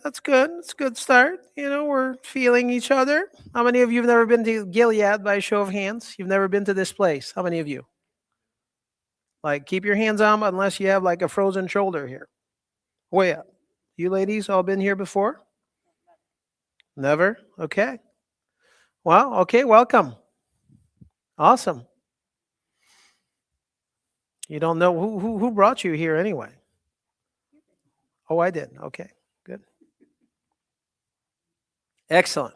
That's good. It's a good start. We're feeling each other. How many of you have never been to Gilead by a show of hands? You've never been to this place. How many of you? Like, keep your hands on unless you have like a frozen shoulder here. Way up. You ladies all been here before? Never? Okay. Well, okay, welcome. Awesome. You don't know who brought you here anyway? Oh, I did. Okay, good. Excellent.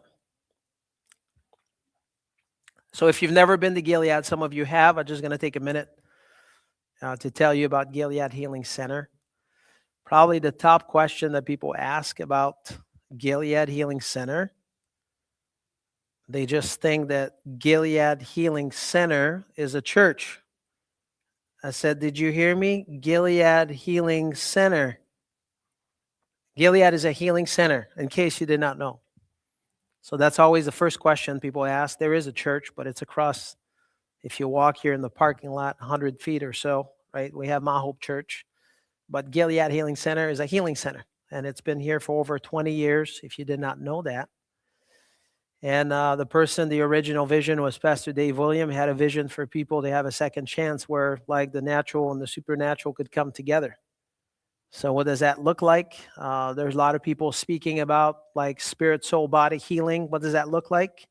So if you've never been to Gilead, some of you have. I'm just going to take a minute to tell you about Gilead Healing Center. Probably the top question that people ask about Gilead Healing Center. They just think that Gilead Healing Center is a church. I said, did you hear me? Gilead Healing Center. Gilead is a healing center, in case you did not know. So that's always the first question people ask. There is a church, but it's across, if you walk here in the parking lot, 100 feet or so, right? We have Mount Hope Church. But Gilead Healing Center is a healing center, and it's been here for over 20 years, if you did not know that. And the original vision was Pastor Dave William, had a vision for people to have a second chance where like the natural and the supernatural could come together. So what does that look like? There's a lot of people speaking about like spirit, soul, body healing. What does that look like?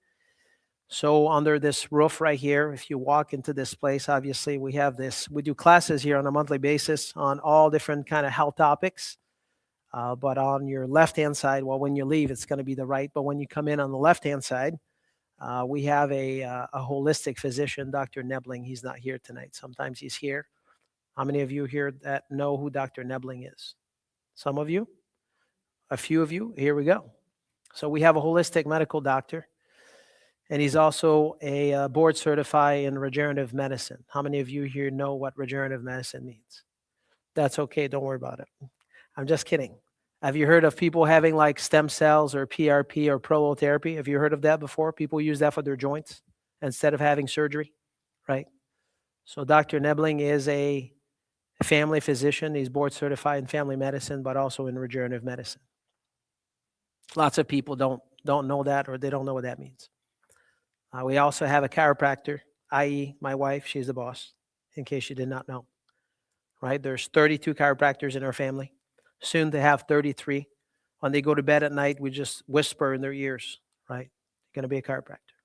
So under this roof right here, if you walk into this place, obviously we do classes here on a monthly basis on all different kind of health topics. But on your left-hand side, well, when you leave, it's going to be the right. But when you come in on the left-hand side, we have a holistic physician, Dr. Nebling. He's not here tonight. Sometimes he's here. How many of you here that know who Dr. Nebling is? Some of you? A few of you? Here we go. So we have a holistic medical doctor, and he's also a board certified in regenerative medicine. How many of you here know what regenerative medicine means? That's okay. Don't worry about it. I'm just kidding. Have you heard of people having like stem cells or PRP or prolotherapy? Have you heard of that before? People use that for their joints instead of having surgery, right? So Dr. Nebling is a family physician. He's board certified in family medicine, but also in regenerative medicine. Lots of people don't know that, or they don't know what that means. We also have a chiropractor, i.e. my wife. She's the boss, in case you did not know, right? There's 32 chiropractors in our family. Soon to have 33. When they go to bed at night, we just whisper in their ears, right? Going to be a chiropractor.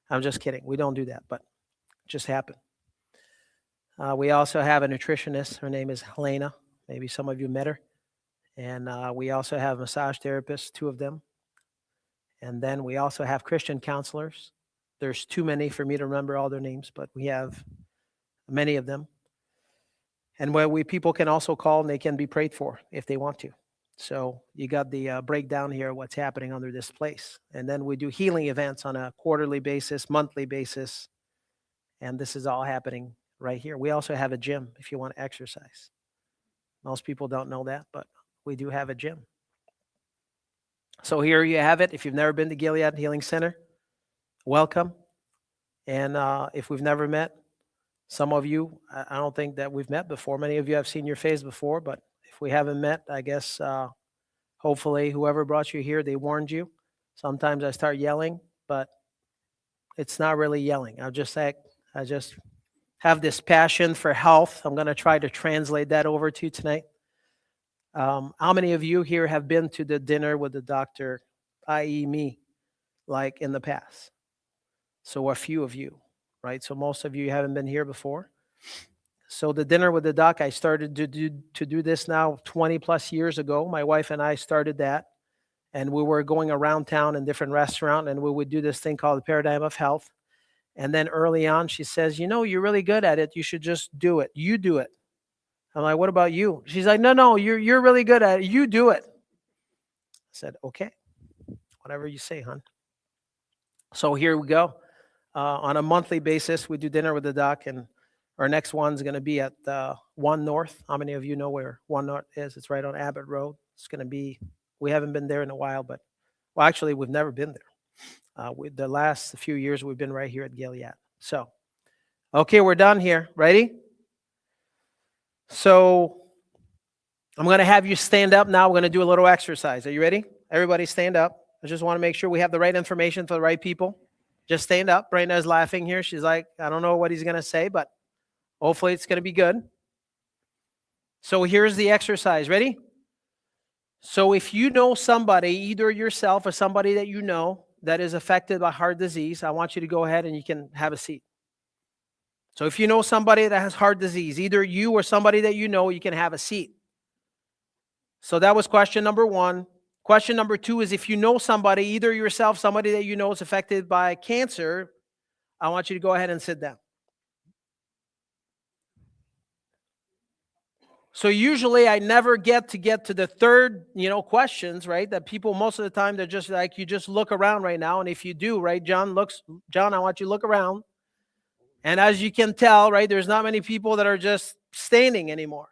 I'm just kidding. We don't do that, but it just happened. We also have a nutritionist. Her name is Helena. Maybe some of you met her. And we also have massage therapists, 2 of them. And then we also have Christian counselors. There's too many for me to remember all their names, but we have many of them. And where people can also call and they can be prayed for if they want to. So you got the breakdown here of what's happening under this place. And then we do healing events on a quarterly basis, monthly basis. And this is all happening right here. We also have a gym if you want to exercise. Most people don't know that, but we do have a gym. So here you have it. If you've never been to Gilead Healing Center, welcome. And if we've never met, some of you, I don't think that we've met before. Many of you have seen your face before, but if we haven't met, I guess hopefully whoever brought you here, they warned you. Sometimes I start yelling, but it's not really yelling. I just have this passion for health. I'm going to try to translate that over to you tonight. How many of you here have been to the dinner with the doctor, i.e. me, like in the past? So a few of you. Right, so most of you haven't been here before. So the dinner with the doc, I started to do this now 20 plus years ago. My wife and I started that, and we were going around town in different restaurants, and we would do this thing called the Paradigm of Health. And then early on, she says, you're really good at it. You should just do it. You do it. I'm like, what about you? She's like, no, you're really good at it. You do it. I said, okay, whatever you say, hon. So here we go. On a monthly basis, we do dinner with the doc, and our next one's going to be at 1 North. How many of you know where 1 North is? It's right on Abbott Road. It's going to be, we haven't been there in a while, but, well, actually, we've never been there. The last few years, we've been right here at Gilead. So, okay, we're done here. Ready? So, I'm going to have you stand up now. We're going to do a little exercise. Are you ready? Everybody stand up. I just want to make sure we have the right information for the right people. Just stand up. Brenda is laughing here. She's like, I don't know what he's going to say, but hopefully it's going to be good. So here's the exercise. Ready? So if you know somebody, either yourself or somebody that you know that is affected by heart disease, I want you to go ahead and you can have a seat. So if you know somebody that has heart disease, either you or somebody that you know, you can have a seat. So that was question number 1. Question number 2 is if you know somebody, either yourself, somebody that you know is affected by cancer, I want you to go ahead and sit down. So usually I never get to the third, questions, right? That people most of the time, they're just like, you just look around right now. And if you do, right, John, I want you to look around. And as you can tell, right, there's not many people that are just standing anymore.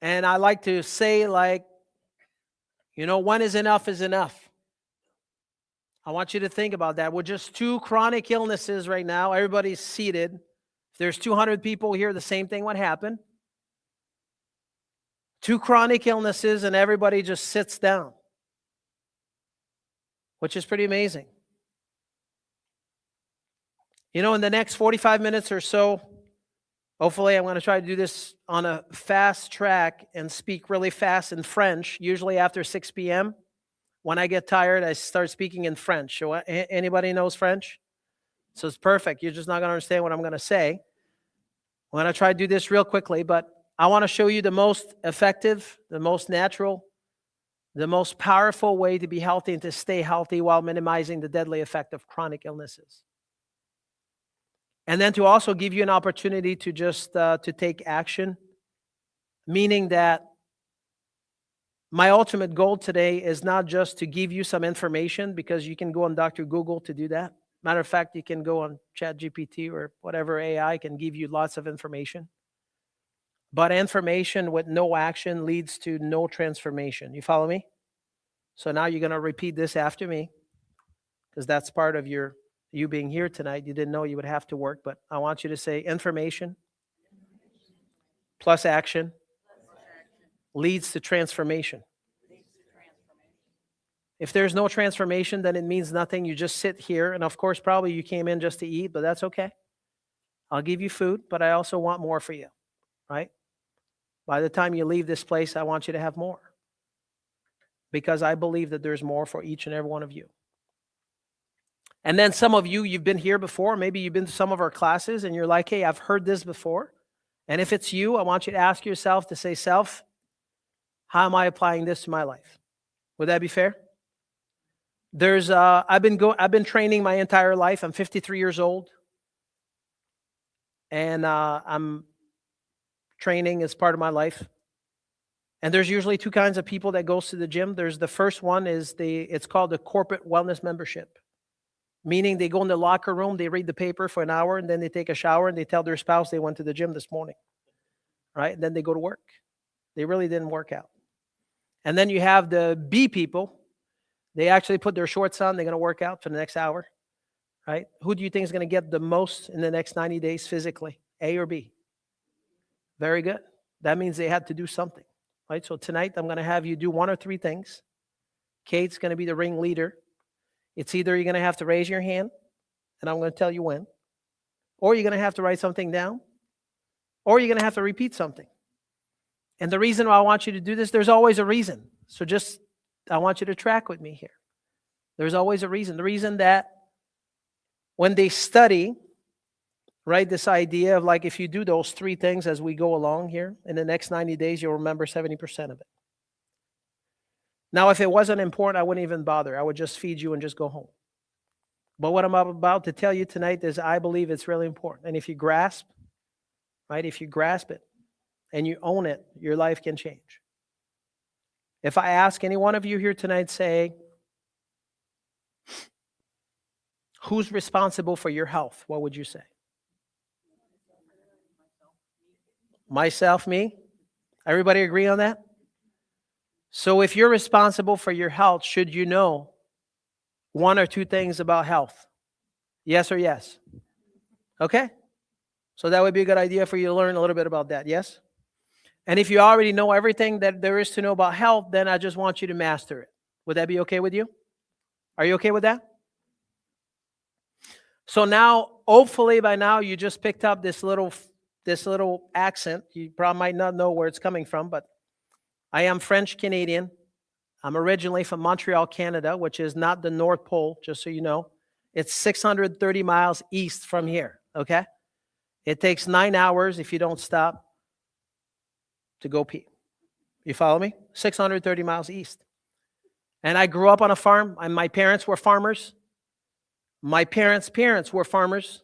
And I like to say, like, when is enough is enough. I want you to think about that. With just 2 chronic illnesses right now, everybody's seated. If there's 200 people here, the same thing would happen. 2 chronic illnesses and everybody just sits down, which is pretty amazing. In the next 45 minutes or so, hopefully I'm going to try to do this on a fast track and speak really fast in French, usually after 6 p.m. When I get tired, I start speaking in French. So anybody knows French? So it's perfect. You're just not going to understand what I'm going to say. I'm going to try to do this real quickly, but I want to show you the most effective, the most natural, the most powerful way to be healthy and to stay healthy while minimizing the deadly effect of chronic illnesses. And then to also give you an opportunity to just to take action, meaning that my ultimate goal today is not just to give you some information, because you can go on Dr. Google to do that. Matter of fact, you can go on ChatGPT or whatever AI can give you lots of information. But information with no action leads to no transformation. You follow me? So now you're going to repeat this after me, because that's part of you being here tonight. You didn't know you would have to work, but I want you to say information plus action leads to transformation. If there's no transformation, then it means nothing. You just sit here, and of course, probably you came in just to eat, but that's okay. I'll give you food, but I also want more for you, right? By the time you leave this place, I want you to have more, because I believe that there's more for each and every one of you. And then some of you, you've been here before. Maybe you've been to some of our classes, and you're like, hey, I've heard this before. And if it's you, I want you to ask yourself to say, self, how am I applying this to my life? Would that be fair? I've been training my entire life. I'm 53 years old. And I'm training as part of my life. And there's usually 2 kinds of people that goes to the gym. There's the first one it's called the corporate wellness membership. Meaning they go in the locker room, they read the paper for an hour, and then they take a shower and they tell their spouse they went to the gym this morning. Right? And then they go to work. They really didn't work out. And then you have the B people. They actually put their shorts on. They're going to work out for the next hour. Right? Who do you think is going to get the most in the next 90 days physically? A or B? Very good. That means they had to do something. Right? So tonight I'm going to have you do 1 or 3 things. Kate's going to be the ring leader. It's either you're going to have to raise your hand, and I'm going to tell you when, or you're going to have to write something down, or you're going to have to repeat something. And the reason why I want you to do this, there's always a reason. So I want you to track with me here. There's always a reason. The reason that when they study, right, this idea of like if you do those 3 things as we go along here, in the next 90 days, you'll remember 70% of it. Now, if it wasn't important, I wouldn't even bother. I would just feed you and just go home. But what I'm about to tell you tonight is I believe it's really important. And if you grasp, right, if you grasp it and you own it, your life can change. If I ask any one of you here tonight, say, who's responsible for your health? What would you say? Myself, me? Everybody agree on that? So if you're responsible for your health, should you know 1 or 2 things about health? Yes or yes? Okay. So that would be a good idea for you to learn a little bit about that, yes? And if you already know everything that there is to know about health, then I just want you to master it. Would that be okay with you? Are you okay with that? So now, hopefully by now, you just picked up this little accent. You probably might not know where it's coming from, but I am French Canadian. I'm originally from Montreal, Canada, which is not the North Pole, just so you know. It's 630 miles east from here, okay? It takes 9 hours if you don't stop to go pee. You follow me? 630 miles east. And I grew up on a farm, and my parents were farmers. My parents' parents were farmers.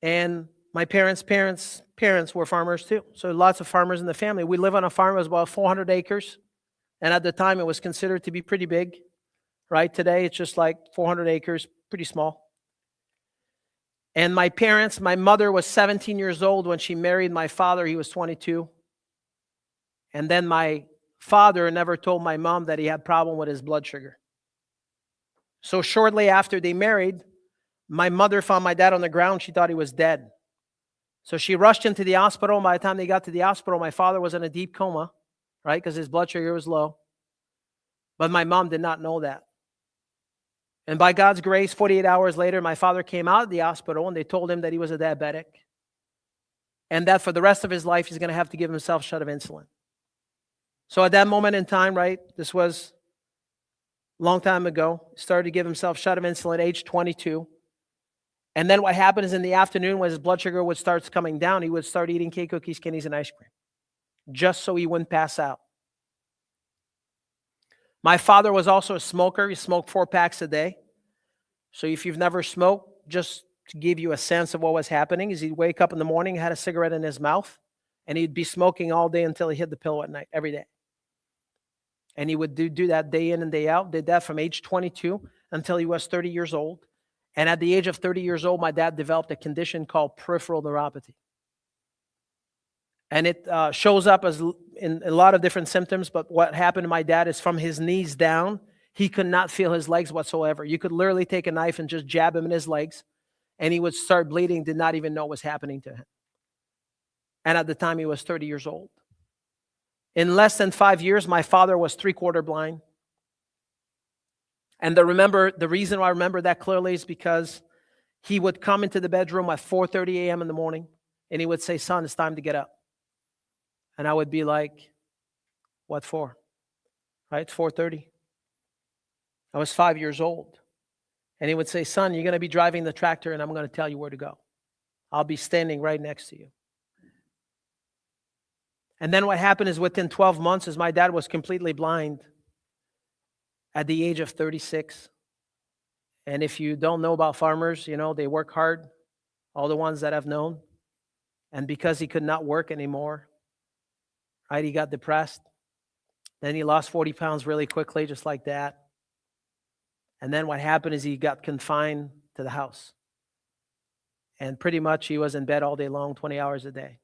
And my parents' parents were farmers too. So lots of farmers in the family. We live on a farm that was about 400 acres. And at the time, it was considered to be pretty big, right? Today, it's just like 400 acres, pretty small. And my mother was 17 years old when she married my father. He was 22. And then my father never told my mom that he had a problem with his blood sugar. So shortly after they married, my mother found my dad on the ground. She thought he was dead. So she rushed him to the hospital. By the time they got to the hospital, my father was in a deep coma, right? Because his blood sugar was low. But my mom did not know that. And by God's grace, 48 hours later, my father came out of the hospital and they told him that he was a diabetic. And that for the rest of his life, he's going to have to give himself a shot of insulin. So at that moment in time, right, this was a long time ago, he started to give himself a shot of insulin at age 22. And then what happened is in the afternoon, when his blood sugar would start coming down, he would start eating cake, cookies, candies, and ice cream, just so he wouldn't pass out. My father was also a smoker. He smoked 4 packs a day. So if you've never smoked, just to give you a sense of what was happening, is he'd wake up in the morning, had a cigarette in his mouth, and he'd be smoking all day until he hit the pillow at night, every day. And he would do that day in and day out, did that from age 22 until he was 30 years old. And at the age of 30 years old, my dad developed a condition called peripheral neuropathy. And it shows up as in a lot of different symptoms, but what happened to my dad is from his knees down, he could not feel his legs whatsoever. You could literally take a knife and just jab him in his legs, and he would start bleeding, did not even know what was happening to him. And at the time, he was 30 years old. In less than 5 years, my father was 3/4 blind. And the reason why I remember that clearly is because he would come into the bedroom at 4:30 a.m. in the morning, and he would say, "Son, it's time to get up." And I would be like, "What for?" Right? It's 4:30. I was 5 years old. And he would say, "Son, you're going to be driving the tractor, and I'm going to tell you where to go. I'll be standing right next to you." And then what happened is within 12 months, as my dad was completely blind at the age of 36. And if you don't know about farmers, you know, they work hard, all the ones that I've known. And because he could not work anymore, right, he got depressed. Then he lost 40 pounds really quickly, just like that. And then what happened is he got confined to the house. And pretty much he was in bed all day long, 20 hours a day.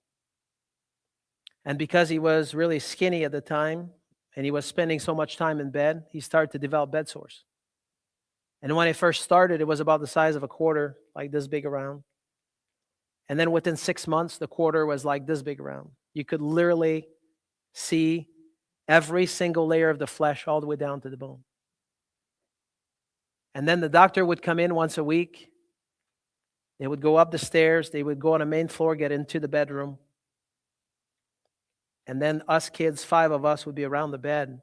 And because he was really skinny at the time, and he was spending so much time in bed, he started to develop bed sores. And when it first started, it was about the size of a quarter, like this big around. And then within 6 months, the quarter was like this big around. You could literally see every single layer of the flesh all the way down to the bone. And then the doctor would come in once a week. They would go up the stairs. They would go on the main floor, get into the bedroom. And then us kids, 5 of us, would be around the bed.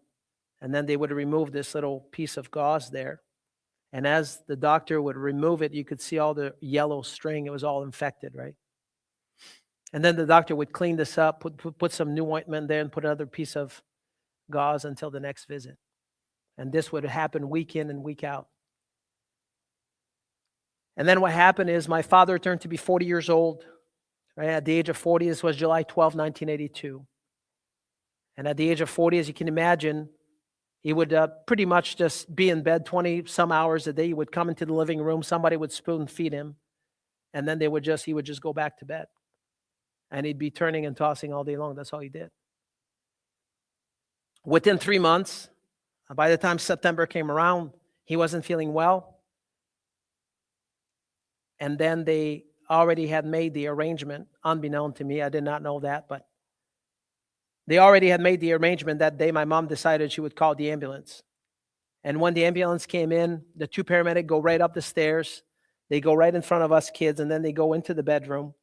And then they would remove this little piece of gauze there. And as the doctor would remove it, you could see all the yellow string. It was all infected, right? And then the doctor would clean this up, put some new ointment there, and put another piece of gauze until the next visit. And this would happen week in and week out. And then what happened is my father turned to be 40 years old. Right? At the age of 40, this was July 12, 1982. And at the age of 40, as you can imagine, he would pretty much just be in bed 20-some hours a day. He would come into the living room. Somebody would spoon feed him. And then he would just go back to bed. And he'd be turning and tossing all day long. That's all he did. Within 3 months, by the time September came around, he wasn't feeling well. And then they already had made the arrangement, unbeknown to me. I did not know that, but they already had made the arrangement that day. My mom decided she would call the ambulance. And when the ambulance came in, the two paramedics go right up the stairs. They go right in front of us kids, and then they go into the bedroom.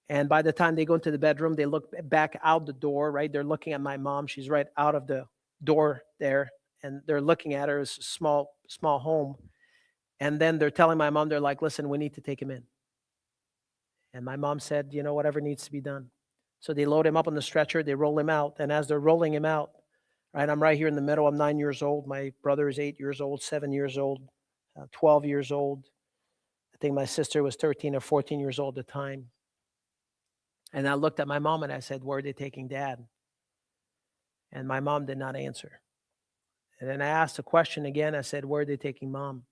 And by the time they go into the bedroom, they look back out the door, right? They're looking at my mom. She's right out of the door there, and they're looking at her. It's a small home. And then they're telling my mom, they're like, listen, we need to take him in. And my mom said, whatever needs to be done. So they load him up on the stretcher, they roll him out. And as they're rolling him out, right, I'm right here in the middle. I'm 9 years old. My brother is 8 years old, 7 years old, 12 years old. I think my sister was 13 or 14 years old at the time. And I looked at my mom and I said, where are they taking Dad? And my mom did not answer. And then I asked the question again. I said, where are they taking Mom?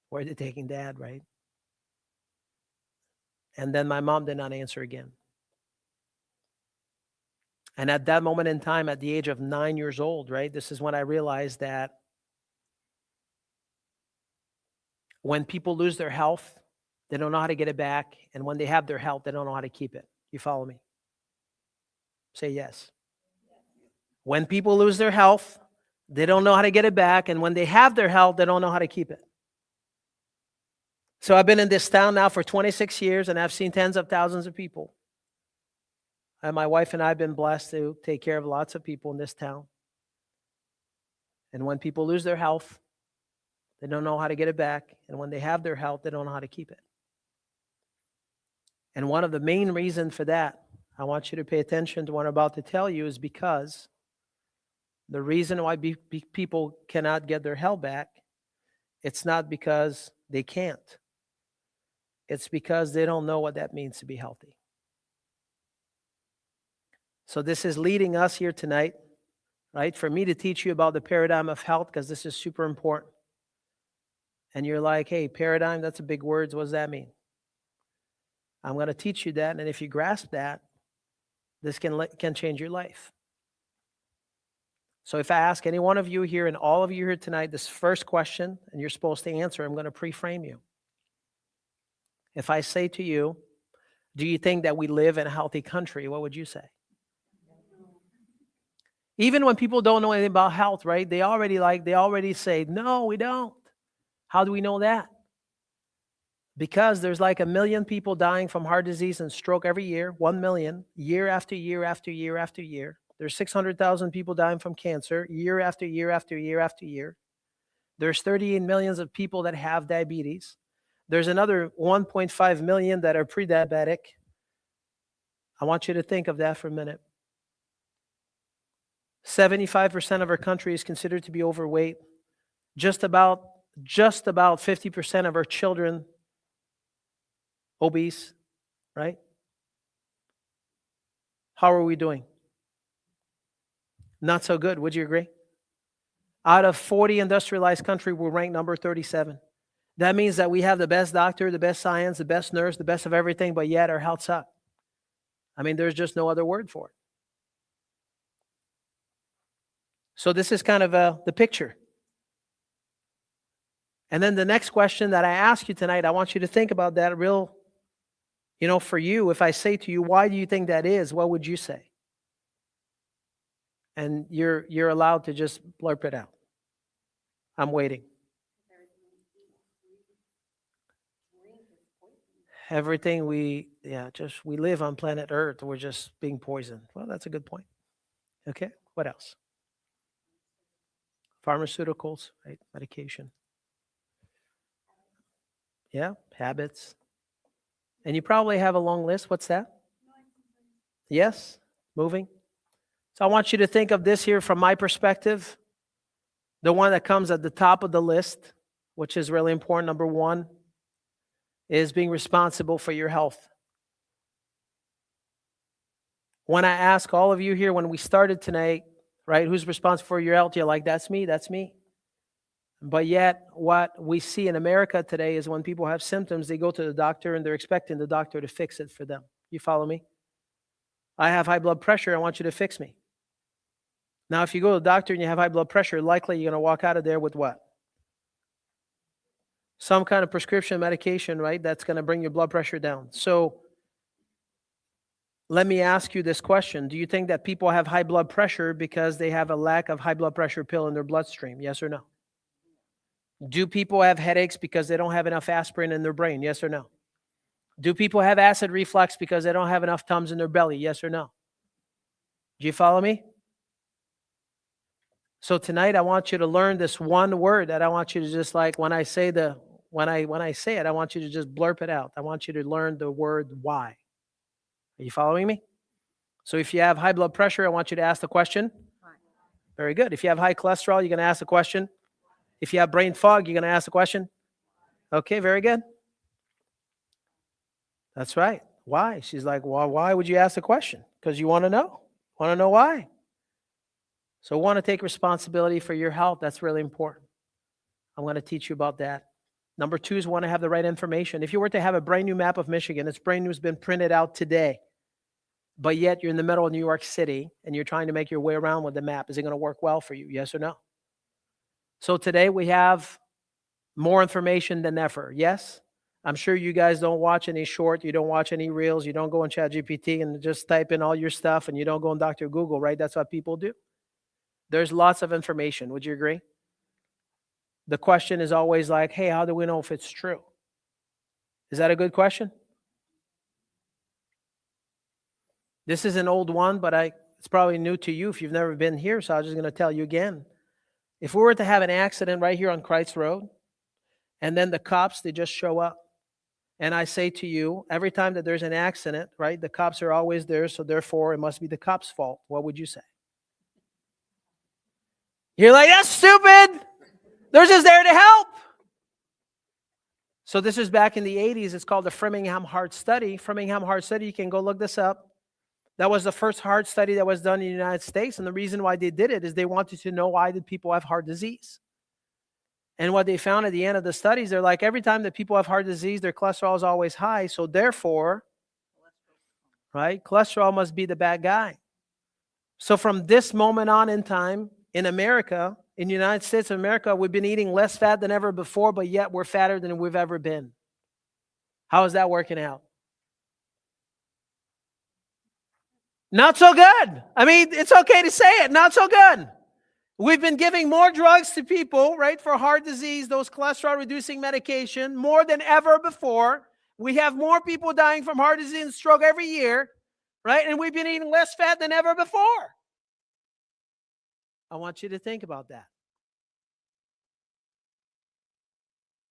Where are they taking Dad, right? And then my mom did not answer again. And at that moment in time, at the age of 9 years old, right, this is when I realized that when people lose their health, they don't know how to get it back. And when they have their health, they don't know how to keep it. You follow me? Say yes. When people lose their health, they don't know how to get it back. And when they have their health, they don't know how to keep it. So I've been in this town now for 26 years, and I've seen tens of thousands of people. And my wife and I have been blessed to take care of lots of people in this town. And when people lose their health, they don't know how to get it back. And when they have their health, they don't know how to keep it. And one of the main reasons for that, I want you to pay attention to what I'm about to tell you, is because the reason why people cannot get their health back, it's not because they can't. It's because they don't know what that means to be healthy. So this is leading us here tonight, right, for me to teach you about the paradigm of health, because this is super important. And you're like, hey, paradigm, that's a big word. What does that mean? I'm going to teach you that, and if you grasp that, this can change your life. So if I ask any one of you here and all of you here tonight this first question, and you're supposed to answer, I'm going to pre-frame you. If I say to you, do you think that we live in a healthy country? What would you say? Even when people don't know anything about health, right? They already say, no, we don't. How do we know that? Because there's like 1 million people dying from heart disease and stroke every year, 1 million, year after year after year after year. There's 600,000 people dying from cancer year after year after year after year. There's 38 million of people that have diabetes. There's another 1.5 million that are pre-diabetic. I want you to think of that for a minute. 75% of our country is considered to be overweight. Just about 50% of our children obese, right? How are we doing? Not so good. Would you agree? Out of 40 industrialized countries, we're ranked number 37. That means that we have the best doctor, the best science, the best nurse, the best of everything, but yet our health sucks. I mean, there's just no other word for it. So this is kind of the picture. And then the next question that I ask you tonight, I want you to think about that real, for you. If I say to you, why do you think that is? What would you say? And you're allowed to just blurb it out. I'm waiting. Everything we live on planet Earth, we're just being poisoned. Well, that's a good point. Okay, what else? Pharmaceuticals, right? Medication. Yeah, habits. And you probably have a long list. What's that? Yes, moving. So I want you to think of this here from my perspective. The one that comes at the top of the list, which is really important, number one, is being responsible for your health. When I ask all of you here, when we started tonight, right, who's responsible for your health? You're like, that's me, that's me. But yet, what we see in America today is when people have symptoms, they go to the doctor and they're expecting the doctor to fix it for them. You follow me? I have high blood pressure, I want you to fix me. Now, if you go to the doctor and you have high blood pressure, likely you're going to walk out of there with what? some kind of prescription medication, right? That's going to bring your blood pressure down. So let me ask you this question. Do you think that people have high blood pressure because they have a lack of high blood pressure pill in their bloodstream? Yes or no? Do people have headaches because they don't have enough aspirin in their brain? Yes or no? Do people have acid reflux because they don't have enough Tums in their belly? Yes or no? Do you follow me? So tonight I want you to learn this one word that I want you to just like when I say when I say it, I want you to just blurp it out. I want you to learn the word why. Are you following me? So if you have high blood pressure, I want you to ask the question. Why? Very good. If you have high cholesterol, you're going to ask the question. If you have brain fog, you're going to ask the question. Okay, very good. That's right. Why? She's like, well, why would you ask the question? Because you want to know. Want to know why? So want to take responsibility for your health. That's really important. I'm going to teach you about that. Number 2 is want to have the right information. If you were to have a brand new map of Michigan, it's brand new, it's been printed out today, but yet you're in the middle of New York City and you're trying to make your way around with the map, is it going to work well for you? Yes or no? So today we have more information than ever. Yes? I'm sure you guys don't watch any short, you don't watch any reels, you don't go on ChatGPT and just type in all your stuff and you don't go on Dr. Google, right? That's what people do. There's lots of information. Would you agree? The question is always like, hey, how do we know if it's true? Is that a good question? This is an old one, but it's probably new to you if you've never been here, so I'm just going to tell you again. If we were to have an accident right here on Christ Road, and then the cops, they just show up, and I say to you, every time that there's an accident, right, the cops are always there, so therefore it must be the cops' fault. What would you say? You're like, that's stupid. They're just there to help. So this is back in the 80s. It's called the Framingham Heart Study. Framingham Heart Study, you can go look this up. That was the first heart study that was done in the United States. And the reason why they did it is they wanted to know why did people have heart disease. And what they found at the end of the studies, they're like, every time that people have heart disease, their cholesterol is always high. So therefore, right, cholesterol must be the bad guy. So from this moment on in time, in America, in the United States of America, we've been eating less fat than ever before, but yet we're fatter than we've ever been. How is that working out? Not so good. I mean, it's okay to say it. Not so good. We've been giving more drugs to people, right, for heart disease, those cholesterol-reducing medication, more than ever before. We have more people dying from heart disease and stroke every year, right? And we've been eating less fat than ever before. I want you to think about that.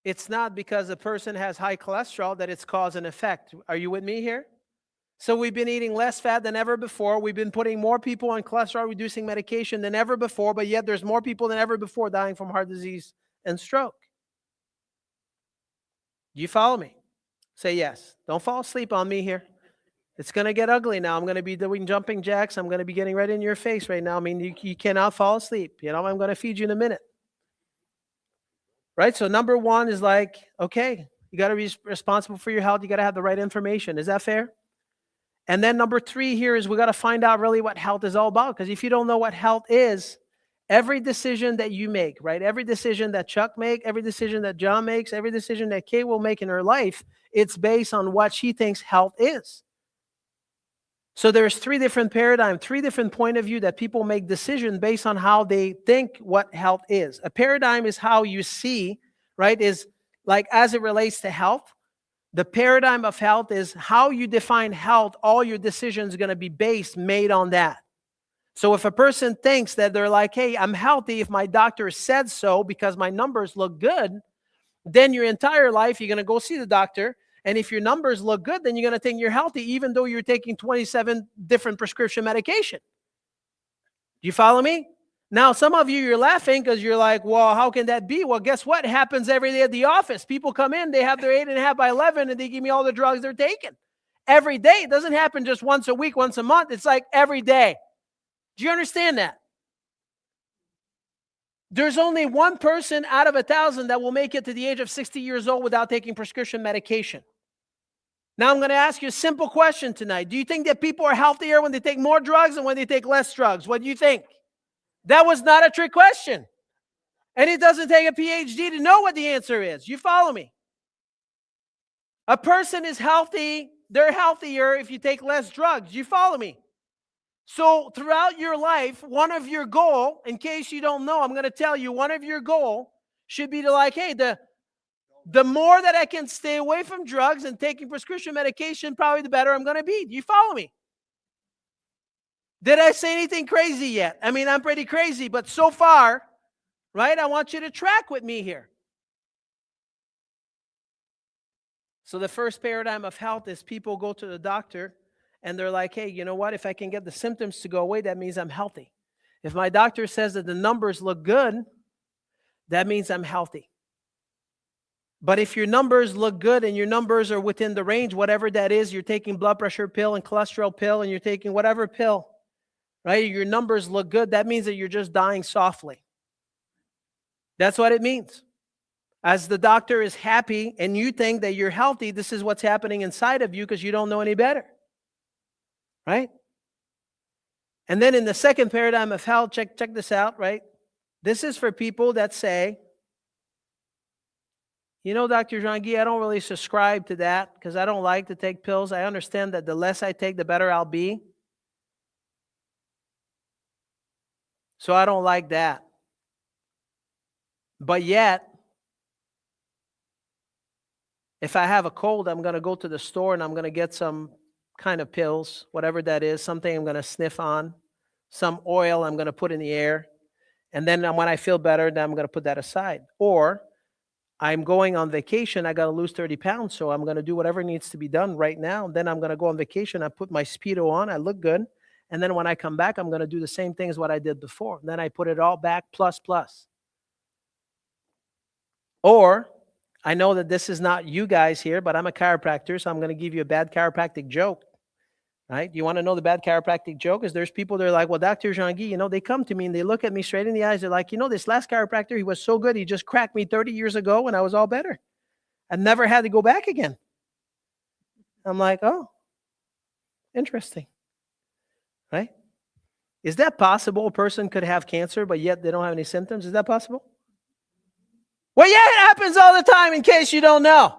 It's not because a person has high cholesterol that it's cause and effect. Are you with me here? So we've been eating less fat than ever before. We've been putting more people on cholesterol-reducing medication than ever before, but yet there's more people than ever before dying from heart disease and stroke. Do you follow me? Say yes. Don't fall asleep on me here. It's going to get ugly now. I'm going to be doing jumping jacks. I'm going to be getting right in your face right now. I mean, you cannot fall asleep. You know, I'm going to feed you in a minute. Right? So number 1 is like, okay, you got to be responsible for your health. You got to have the right information. Is that fair? And then number 3 here is we got to find out really what health is all about. Because if you don't know what health is, every decision that you make, right? Every decision that Chuck makes, every decision that John makes, every decision that Kay will make in her life, it's based on what she thinks health is. So there's 3 different paradigms, 3 different point of view that people make decisions based on how they think what health is. A paradigm is how you see, right, is like as it relates to health. The paradigm of health is how you define health. All your decisions are going to be made on that. So if a person thinks that they're like, hey, I'm healthy if my doctor said so because my numbers look good, then your entire life you're going to go see the doctor. And if your numbers look good, then you're going to think you're healthy, even though you're taking 27 different prescription medication. Do you follow me? Now, some of you, you're laughing because you're like, well, how can that be? Well, guess what? It happens every day at the office. People come in, they have their 8.5 by 11, and they give me all the drugs they're taking. Every day. It doesn't happen just once a week, once a month. It's like every day. Do you understand that? There's only 1 person out of 1,000 that will make it to the age of 60 years old without taking prescription medication. Now, I'm going to ask you a simple question tonight. Do you think that people are healthier when they take more drugs and when they take less drugs? What do you think? That was not a trick question. And it doesn't take a PhD to know what the answer is. You follow me? A person is healthy. They're healthier if you take less drugs. You follow me? So throughout your life, one of your goal, in case you don't know, I'm going to tell you, one of your goal should be to like, hey, the more that I can stay away from drugs and taking prescription medication, probably the better I'm going to be. Do you follow me? Did I say anything crazy yet? I mean, I'm pretty crazy, but so far, right, I want you to track with me here. So the first paradigm of health is people go to the doctor and they're like, hey, you know what? If I can get the symptoms to go away, that means I'm healthy. If my doctor says that the numbers look good, that means I'm healthy. But if your numbers look good and your numbers are within the range, whatever that is, you're taking blood pressure pill and cholesterol pill and you're taking whatever pill, right? Your numbers look good. That means that you're just dying softly. That's what it means. As the doctor is happy and you think that you're healthy, this is what's happening inside of you because you don't know any better, right? And then in the second paradigm of health, check this out, right? This is for people that say, you know, Dr. Jean-Guy, I don't really subscribe to that because I don't like to take pills. I understand that the less I take, the better I'll be. So I don't like that. But yet, if I have a cold, I'm going to go to the store and I'm going to get some kind of pills, whatever that is, something I'm going to sniff on, some oil I'm going to put in the air. And then when I feel better, then I'm going to put that aside. Or I'm going on vacation. I got to lose 30 pounds. So I'm going to do whatever needs to be done right now. Then I'm going to go on vacation. I put my Speedo on. I look good. And then when I come back, I'm going to do the same thing as what I did before. Then I put it all back plus. Or I know that this is not you guys here, but I'm a chiropractor. So I'm going to give you a bad chiropractic joke. Right? You want to know the bad chiropractic joke? Is there's people that are like, well, Dr. Jean-Guy, you know, they come to me and they look at me straight in the eyes. They're like, you know, this last chiropractor, he was so good. He just cracked me 30 years ago and I was all better. I never had to go back again. I'm like, oh, interesting. Right? Is that possible? A person could have cancer, but yet they don't have any symptoms. Is that possible? Well, yeah, it happens all the time in case you don't know.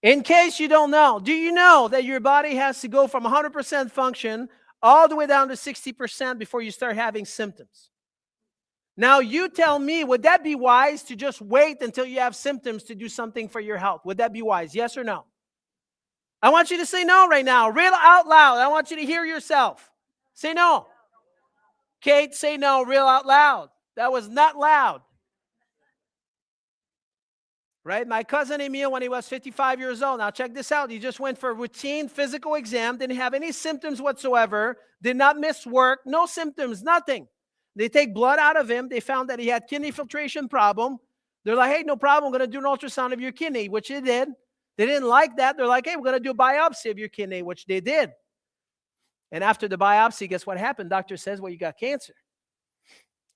In case you don't know, do you know that your body has to go from 100% function all the way down to 60% before you start having symptoms? Now, you tell me, would that be wise to just wait until you have symptoms to do something for your health? Would that be wise? Yes or no? I want you to say no right now, real out loud. I want you to hear yourself. Say no. Kate, say no, real out loud. That was not loud. Right? My cousin Emil, when he was 55 years old, now check this out. He just went for a routine physical exam, didn't have any symptoms whatsoever, did not miss work, no symptoms, nothing. They take blood out of him. They found that he had kidney filtration problem. They're like, hey, no problem. We're going to do an ultrasound of your kidney, which they did. They didn't like that. They're like, hey, we're going to do a biopsy of your kidney, which they did. And after the biopsy, guess what happened? Doctor says, well, you got cancer.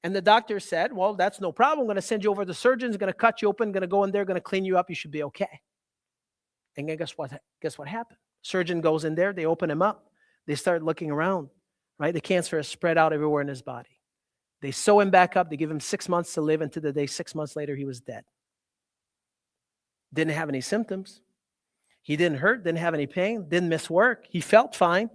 And the doctor said, well, that's no problem. I'm going to send you over to the surgeon's going to cut you open, going to go in there, going to clean you up. You should be okay. And then guess what happened? Surgeon goes in there. They open him up. They start looking around, right? The cancer is spread out everywhere in his body. They sew him back up. They give him 6 months to live until the day 6 months later he was dead. Didn't have any symptoms. He didn't hurt, didn't have any pain, didn't miss work. He felt fine.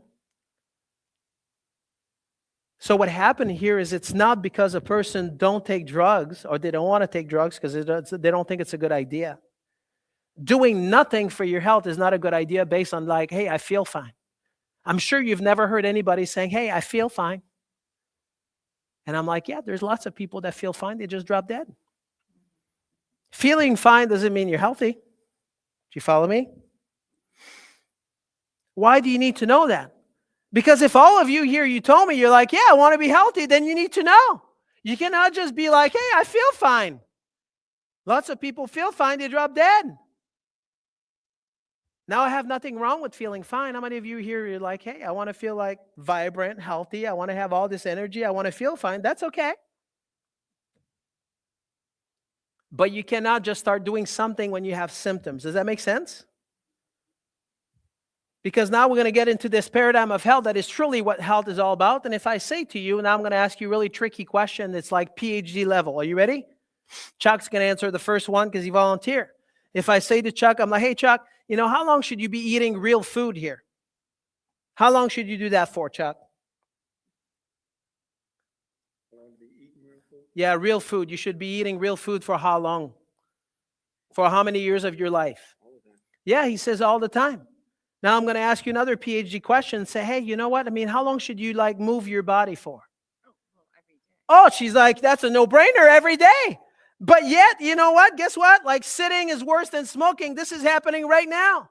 So what happened here is it's not because a person don't take drugs or they don't want to take drugs because they don't think it's a good idea. Doing nothing for your health is not a good idea based on like, hey, I feel fine. I'm sure you've never heard anybody saying, hey, I feel fine. And I'm like, yeah, there's lots of people that feel fine. They just drop dead. Feeling fine doesn't mean you're healthy. Do you follow me? Why do you need to know that? Because if all of you here, you told me, you're like, yeah, I want to be healthy, then you need to know. You cannot just be like, hey, I feel fine. Lots of people feel fine, they drop dead. Now I have nothing wrong with feeling fine. How many of you here, you're like, hey, I want to feel like vibrant, healthy. I want to have all this energy. I want to feel fine. That's okay. But you cannot just start doing something when you have symptoms. Does that make sense? Because now we're going to get into this paradigm of health that is truly what health is all about. And if I say to you, now I'm going to ask you a really tricky question that's like PhD level. Are you ready? Chuck's going to answer the first one because he volunteered. If I say to Chuck, I'm like, hey, Chuck, how long should you be eating real food here? How long should you do that for, Chuck? Yeah, real food. You should be eating real food for how long? For how many years of your life? Yeah, he says all the time. Now I'm going to ask you another PhD question. Say, hey, you know what? I mean, how long should you move your body for? Oh, she's like, that's a no-brainer every day. But yet, you know what? Guess what? Sitting is worse than smoking. This is happening right now.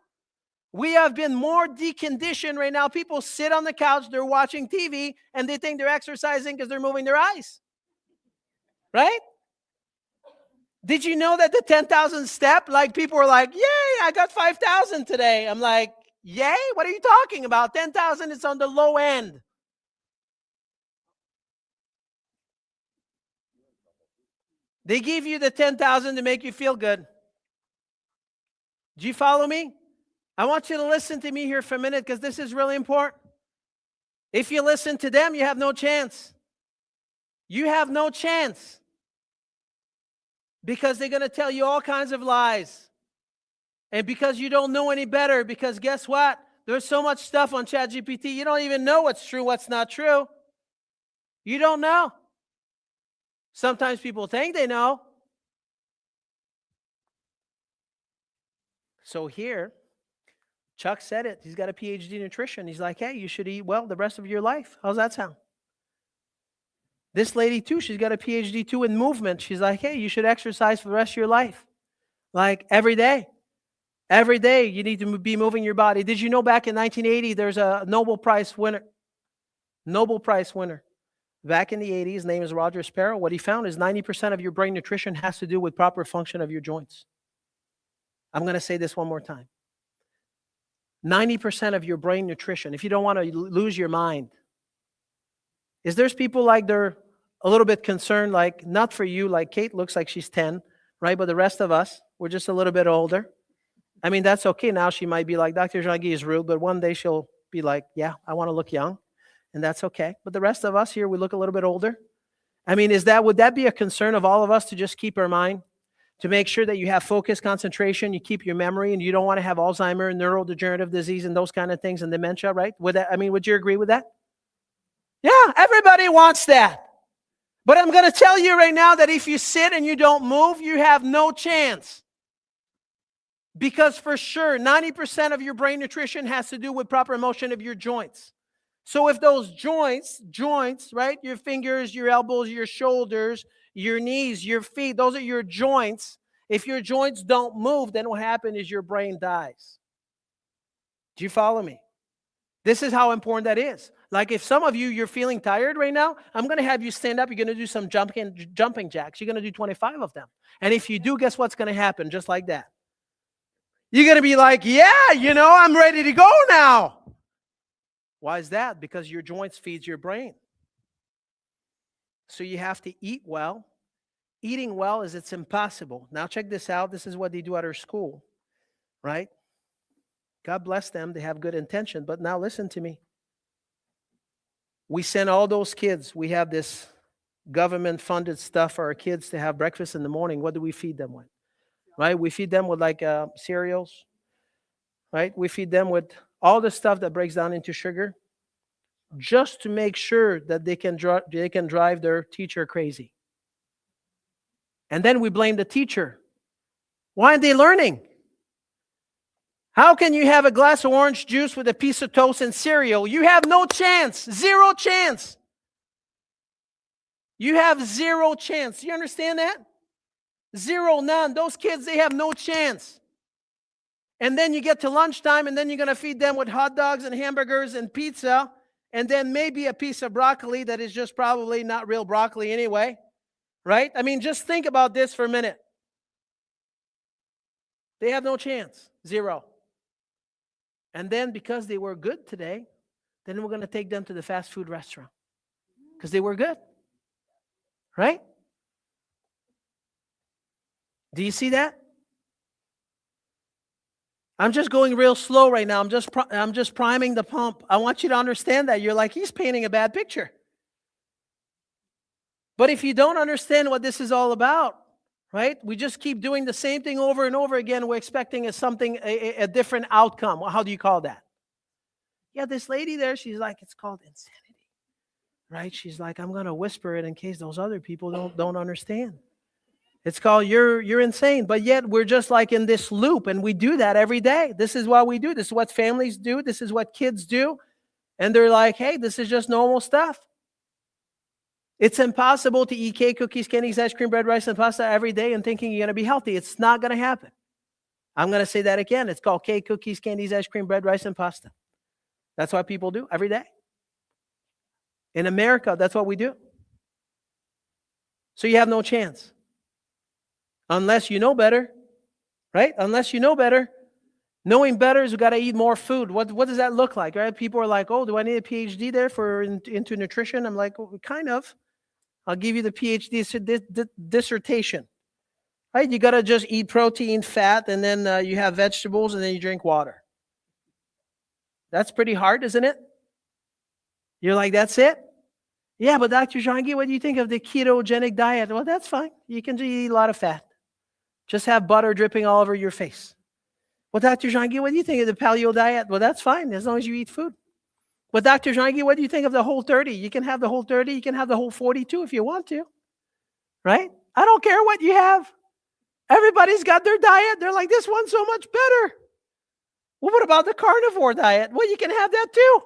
We have been more deconditioned right now. People sit on the couch, they're watching TV, and they think they're exercising because they're moving their eyes. Right? Did you know that the 10,000 step, people were like, yay, I got 5,000 today. I'm like, yay? What are you talking about? 10,000 is on the low end. They give you the 10,000 to make you feel good. Do you follow me? I want you to listen to me here for a minute because this is really important. If you listen to them, you have no chance. You have no chance. Because they're going to tell you all kinds of lies. And because you don't know any better, because guess what? There's so much stuff on ChatGPT, you don't even know what's true, what's not true. You don't know. Sometimes people think they know. So here, Chuck said it. He's got a PhD in nutrition. He's like, hey, you should eat well the rest of your life. How's that sound? This lady too, she's got a PhD too in movement. She's like, hey, you should exercise for the rest of your life. Every day. Every day you need to be moving your body. Did you know back in 1980, there's a Nobel Prize winner. Nobel Prize winner. Back in the 80s, his name is Roger Sparrow. What he found is 90% of your brain nutrition has to do with proper function of your joints. I'm going to say this one more time. 90% of your brain nutrition, if you don't want to lose your mind, is there's people they're a little bit concerned, not for you, Kate looks like she's 10, right? But the rest of us, we're just a little bit older. I mean, that's okay. Now she might be like, Dr. Jean-Guy is rude, but one day she'll be like, yeah, I want to look young. And that's okay. But the rest of us here, we look a little bit older. I mean, would that be a concern of all of us to just keep our mind? To make sure that you have focus, concentration, you keep your memory, and you don't want to have Alzheimer's, neurodegenerative disease, and those kind of things, and dementia, right? Would you agree with that? Yeah, everybody wants that. But I'm going to tell you right now that if you sit and you don't move, you have no chance. Because for sure, 90% of your brain nutrition has to do with proper motion of your joints. So if those joints, right? Your fingers, your elbows, your shoulders, your knees, your feet, those are your joints. If your joints don't move, then what happens is your brain dies. Do you follow me? This is how important that is. If some of you, you're feeling tired right now, I'm going to have you stand up. You're going to do some jumping jacks. You're going to do 25 of them. And if you do, guess what's going to happen? Just like that. You're going to be like, yeah, I'm ready to go now. Why is that? Because your joints feeds your brain. So you have to eat well. Eating well it's impossible. Now check this out. This is what they do at our school, right? God bless them. They have good intention. But now listen to me. We send all those kids. We have this government-funded stuff for our kids to have breakfast in the morning. What do we feed them with? Right? We feed them with cereals. Right? We feed them with all the stuff that breaks down into sugar, just to make sure that they can drive their teacher crazy. And then we blame the teacher. Why aren't they learning? How can you have a glass of orange juice with a piece of toast and cereal? You have no chance. Zero chance. You have zero chance. You understand that? Zero, none. Those kids, they have no chance. And then you get to lunchtime, and then you're going to feed them with hot dogs and hamburgers and pizza, and then maybe a piece of broccoli that is just probably not real broccoli anyway, right? I mean, just think about this for a minute. They have no chance. Zero. And then because they were good today, then we're going to take them to the fast food restaurant because they were good, right? Do you see that? I'm just going real slow right now. I'm just priming the pump. I want you to understand that. You're like, he's painting a bad picture. But if you don't understand what this is all about, right? We just keep doing the same thing over and over again. We're expecting a different outcome. How do you call that? Yeah, this lady there, she's like, it's called insanity, right? She's like, I'm going to whisper it in case those other people don't understand. It's called you're insane. But yet we're just like in this loop, and we do that every day. This is what we do. This is what families do. This is what kids do. And they're like, hey, this is just normal stuff. It's impossible to eat cake, cookies, candies, ice cream, bread, rice, and pasta every day and thinking you're going to be healthy. It's not going to happen. I'm going to say that again. It's called cake, cookies, candies, ice cream, bread, rice, and pasta. That's what people do every day. In America, that's what we do. So you have no chance. Unless you know better, right? Unless you know better. Knowing better is we got to eat more food. What does that look like, right? People are like, oh, do I need a PhD there into nutrition? I'm like, well, kind of. I'll give you the PhD dissertation. Right? You got to just eat protein, fat, and then you have vegetables, and then you drink water. That's pretty hard, isn't it? You're like, that's it? Yeah, but Dr. Jean-Guy, what do you think of the ketogenic diet? Well, that's fine. You can just eat a lot of fat. Just have butter dripping all over your face. Well, Dr. Jean-Guy, what do you think of the paleo diet? Well, that's fine, as long as you eat food. Well, Dr. Jean-Guy, what do you think of the whole 30? You can have the whole 30. You can have the whole 42 if you want to. Right? I don't care what you have. Everybody's got their diet. They're like, this one's so much better. Well, what about the carnivore diet? Well, you can have that too.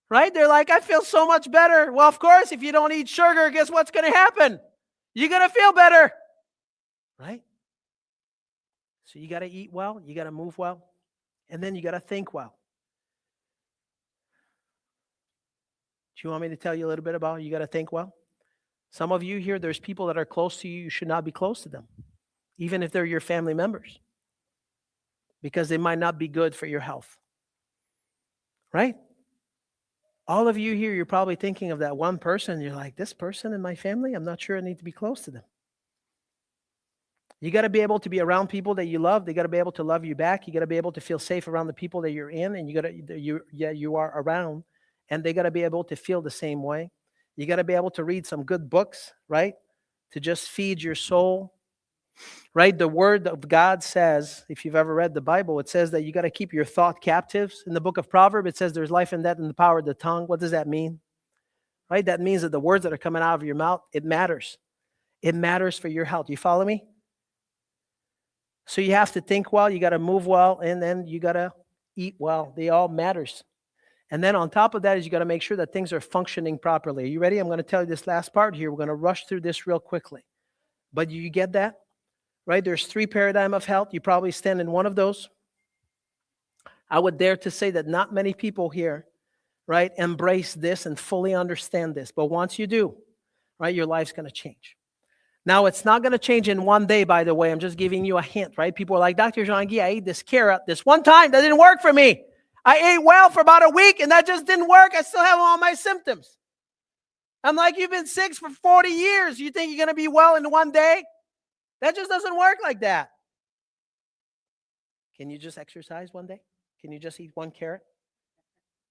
Right? They're like, I feel so much better. Well, of course, if you don't eat sugar, guess what's going to happen? You're going to feel better. Right? So you got to eat well. You got to move well. And then you got to think well. Do you want me to tell you a little bit about you got to think well? Some of you here, there's people that are close to you. You should not be close to them, even if they're your family members, because they might not be good for your health. Right? All of you here, you're probably thinking of that one person. You're like, this person in my family, I'm not sure I need to be close to them. You got to be able to be around people that you love. They got to be able to love you back. You got to be able to feel safe around the people that you're in, and you are around, and they got to be able to feel the same way. You got to be able to read some good books, right? To just feed your soul, right? The Word of God says, if you've ever read the Bible, it says that you got to keep your thought captives. In the book of Proverbs, it says there's life and death in the power of the tongue. What does that mean? Right? That means that the words that are coming out of your mouth, it matters. It matters for your health. You follow me? So you have to think well, you got to move well, and then you got to eat well. They all matters. And then on top of that is you got to make sure that things are functioning properly. Are you ready? I'm going to tell you this last part here. We're going to rush through this real quickly. But you get that? Right? There's 3 paradigms of health. You probably stand in one of those. I would dare to say that not many people here, right, embrace this and fully understand this. But once you do, right, your life's going to change. Now, it's not going to change in one day, by the way. I'm just giving you a hint, right? People are like, Dr. Jean-Guy, I ate this carrot this one time. That didn't work for me. I ate well for about a week, and that just didn't work. I still have all my symptoms. I'm like, you've been sick for 40 years. You think you're going to be well in one day? That just doesn't work like that. Can you just exercise one day? Can you just eat one carrot?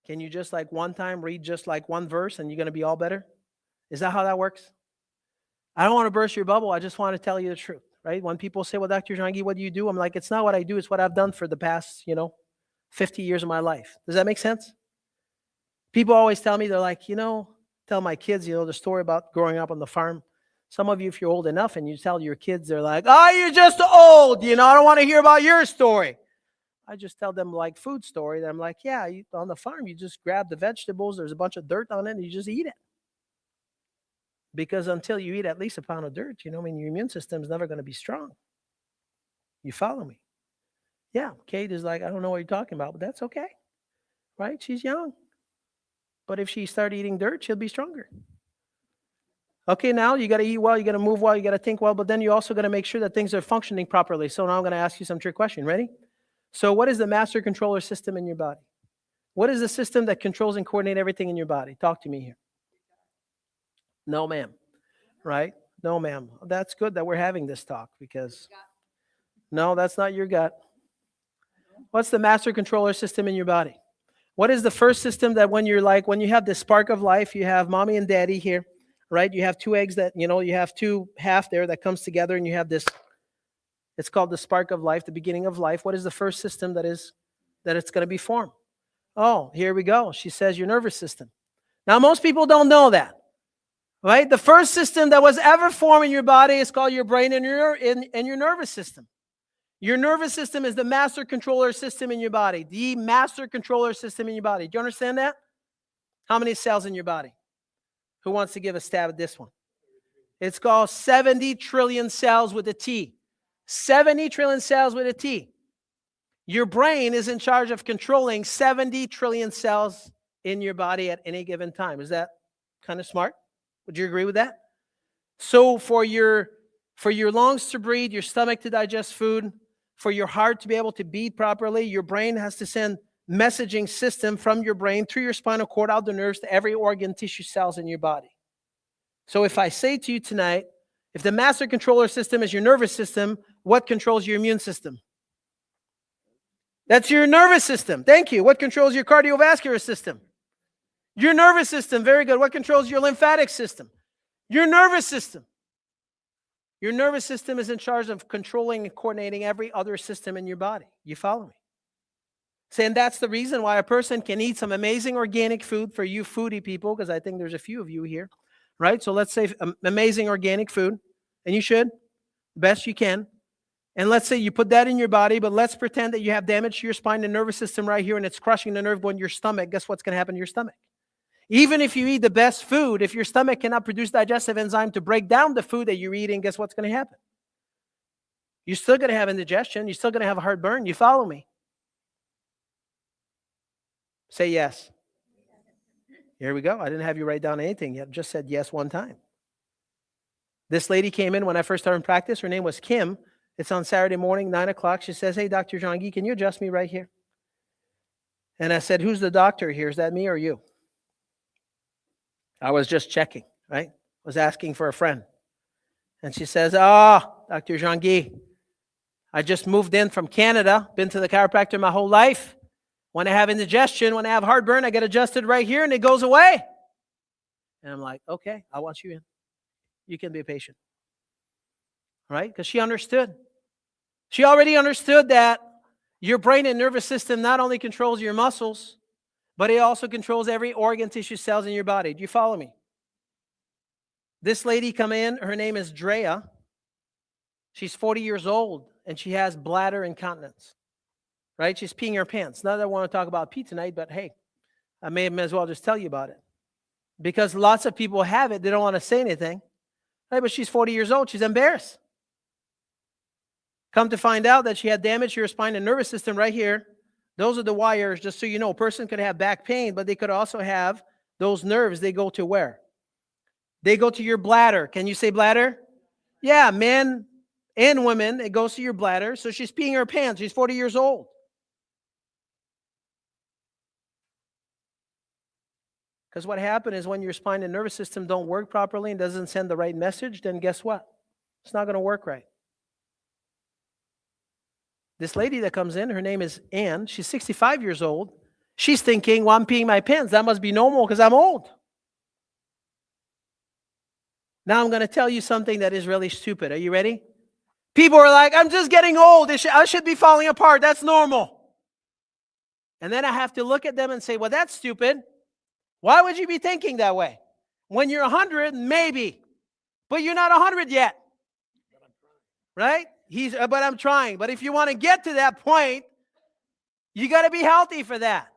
Can you just like one time read just like one verse and you're going to be all better? Is that how that works? I don't want to burst your bubble. I just want to tell you the truth, right? When people say, well, Dr. Jean-Guy, what do you do? I'm like, it's not what I do. It's what I've done for the past, 50 years of my life. Does that make sense? People always tell me, they're like, tell my kids, the story about growing up on the farm. Some of you, if you're old enough and you tell your kids, they're like, oh, you're just old. I don't want to hear about your story. I just tell them like food story. That I'm like, yeah, on the farm, you just grab the vegetables. There's a bunch of dirt on it and you just eat it. Because until you eat at least a pound of dirt, your immune system is never going to be strong. You follow me? Yeah, Kate is like, I don't know what you're talking about, but that's okay. Right? She's young. But if she starts eating dirt, she'll be stronger. Okay, now you got to eat well, you got to move well, you got to think well, but then you also got to make sure that things are functioning properly. So now I'm going to ask you some trick question. Ready? So what is the master controller system in your body? What is the system that controls and coordinates everything in your body? Talk to me here. No, ma'am. Right? No, ma'am. That's good that we're having this talk because no, that's not your gut. What's the master controller system in your body? What is the first system that when you have this spark of life, you have mommy and daddy here. right? You have two eggs that, you have two half there that comes together, and you have this, it's called the spark of life, the beginning of life. What is the first system that it's going to be formed? Oh, here we go. She says your nervous system. Now, most people don't know that, right? The first system that was ever formed in your body is called your brain and your nervous system. Your nervous system is the master controller system in your body, the master controller system in your body. Do you understand that? How many cells in your body? Who wants to give a stab at this one? It's called 70 trillion cells with a T. 70 trillion cells with a T. Your brain is in charge of controlling 70 trillion cells in your body at any given time. Is that kind of smart? Would you agree with that? So for your lungs to breathe, your stomach to digest food, for your heart to be able to beat properly, your brain has to send messaging system from your brain through your spinal cord out the nerves to every organ, tissue, cells in your body. So if I say to you tonight, if the master controller system is your nervous system, what controls your immune system? That's your nervous system. Thank you. What controls your cardiovascular system? Your nervous system. Very good. What controls your lymphatic system? Your nervous system. Your nervous system is in charge of controlling and coordinating every other system in your body. You follow me? Saying that's the reason why a person can eat some amazing organic food for you foodie people, because I think there's a few of you here, right? So let's say amazing organic food, and you should, best you can. And let's say you put that in your body, but let's pretend that you have damage to your spine and nervous system right here, and it's crushing the nerve going to your stomach. Guess what's going to happen to your stomach? Even if you eat the best food, if your stomach cannot produce digestive enzyme to break down the food that you're eating, guess what's going to happen? You're still going to have indigestion. You're still going to have a heartburn. You follow me? Say yes. Here we go. I didn't have you write down anything yet. Just said yes one time. This lady came in when I first started in practice. Her name was Kim. It's on Saturday morning, 9 o'clock. She says, hey, Dr. Jean-Guy, can you adjust me right here? And I said, who's the doctor here? Is that me or you? I was just checking, right? Was asking for a friend. And she says, Dr. Jean-Guy, I just moved in from Canada, been to the chiropractor my whole life. When I have indigestion, when I have heartburn, I get adjusted right here and it goes away. And I'm like, okay, I want you in. You can be a patient. Right? Because she understood. She already understood that your brain and nervous system not only controls your muscles, but it also controls every organ, tissue, cells in your body. Do you follow me? This lady come in, her name is Drea. She's 40 years old, and she has bladder incontinence. Right? She's peeing her pants. Not that I want to talk about pee tonight, but hey, I may as well just tell you about it. Because lots of people have it. They don't want to say anything. Right? But she's 40 years old. She's embarrassed. Come to find out that she had damage to her spine and nervous system right here. Those are the wires, just so you know. A person could have back pain, but they could also have those nerves. They go to where? They go to your bladder. Can you say bladder? Yeah, men and women, it goes to your bladder. So she's peeing her pants. She's 40 years old. Because what happened is when your spine and nervous system don't work properly and doesn't send the right message, then guess what? It's not going to work right. This lady that comes in, her name is Ann. She's 65 years old. She's thinking, well, I'm peeing my pants. That must be normal because I'm old. Now I'm going to tell you something that is really stupid. Are you ready? People are like, I'm just getting old. I should be falling apart. That's normal. And then I have to look at them and say, well, that's stupid. Why would you be thinking that way? When you're 100, maybe. But you're not 100 yet. Right? But I'm trying. But if you want to get to that point, you got to be healthy for that.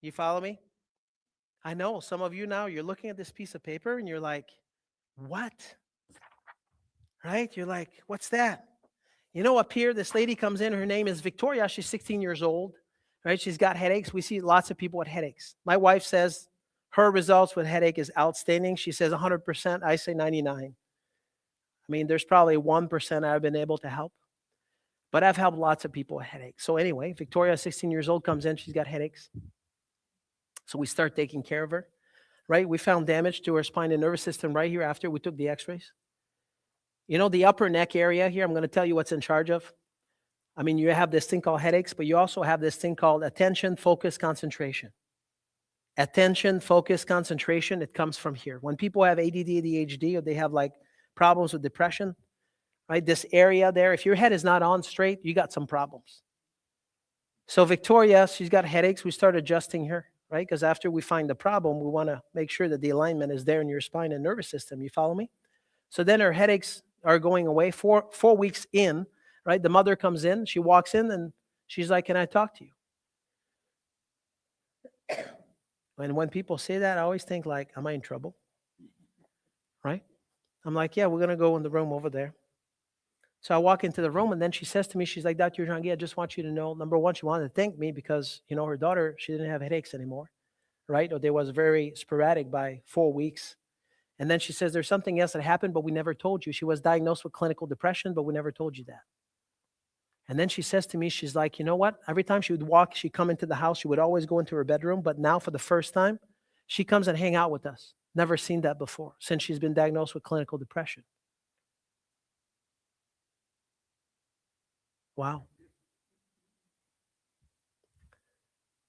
You follow me? I know some of you now, you're looking at this piece of paper and you're like, what? Right? You're like, what's that? You know, up here, this lady comes in. Her name is Victoria. She's 16 years old. Right? She's got headaches. We see lots of people with headaches. My wife says her results with headache is outstanding. She says 100%. I say 99. I mean, there's probably 1% I've been able to help. But I've helped lots of people with headaches. So anyway, Victoria, 16 years old, comes in. She's got headaches. So we start taking care of her. Right? We found damage to her spine and nervous system right here after we took the x-rays. You know, the upper neck area here, I'm going to tell you what's in charge of. I mean, you have this thing called headaches, but you also have this thing called attention, focus, concentration. attention, focus, concentration, it comes from here. When people have ADD, ADHD, or they have like problems with depression, right? This area there, if your head is not on straight, you got some problems. So Victoria, she's got headaches. We start adjusting her, right? Because after we find the problem, we want to make sure that the alignment is there in your spine and nervous system. You follow me? So then her headaches are going away. Four weeks in, right? The mother comes in, she walks in, and she's like, "Can I talk to you?" And when people say that, I always think like, am I in trouble? Right? I'm like, yeah, we're going to go in the room over there. So I walk into the room, and then she says to me, she's like, "Dr. Daigneault, I just want you to know, number one, she wanted to thank me because, her daughter, she didn't have headaches anymore, right? Or they was very sporadic by 4 weeks. And then she says, there's something else that happened, but we never told you. She was diagnosed with clinical depression, but we never told you that. And then she says to me, she's like, you know what? Every time she would walk, she'd come into the house, she would always go into her bedroom. But now for the first time, she comes and hang out with us. Never seen that before since she's been diagnosed with clinical depression. Wow.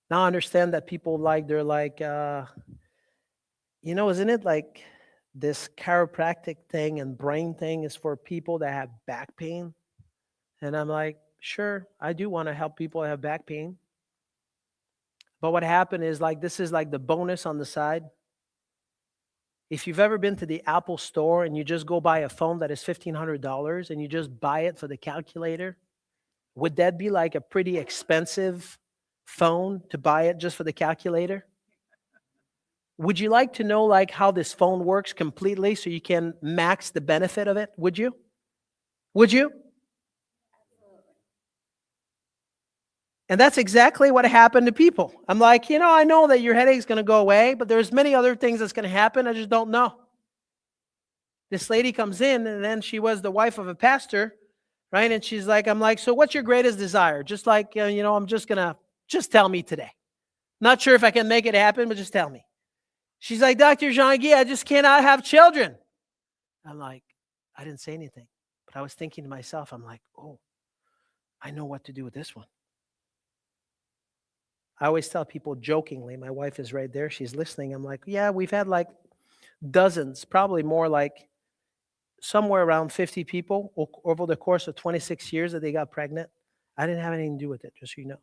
Now I understand that people they're like, isn't it like this chiropractic thing and brain thing is for people that have back pain? And I'm like, sure, I do want to help people that have back pain. But what happened is this is like the bonus on the side. If you've ever been to the Apple store and you just go buy a phone that is $1,500 and you just buy it for the calculator, would that be like a pretty expensive phone to buy it just for the calculator? Would you like to know how this phone works completely so you can max the benefit of it? Would you? Would you? And that's exactly what happened to people. I'm like, I know that your headache's going to go away, but there's many other things that's going to happen. I just don't know. This lady comes in, and then she was the wife of a pastor, right? And she's like, I'm like, so what's your greatest desire? Just I'm just going to, just tell me today. Not sure if I can make it happen, but just tell me. She's like, Dr. Daigneault, I just cannot have children. I'm like, I didn't say anything, but I was thinking to myself, I'm like, oh, I know what to do with this one. I always tell people jokingly, my wife is right there, she's listening. I'm like, yeah, we've had dozens, probably more, somewhere around 50 people over the course of 26 years that they got pregnant. I didn't have anything to do with it, just so you know,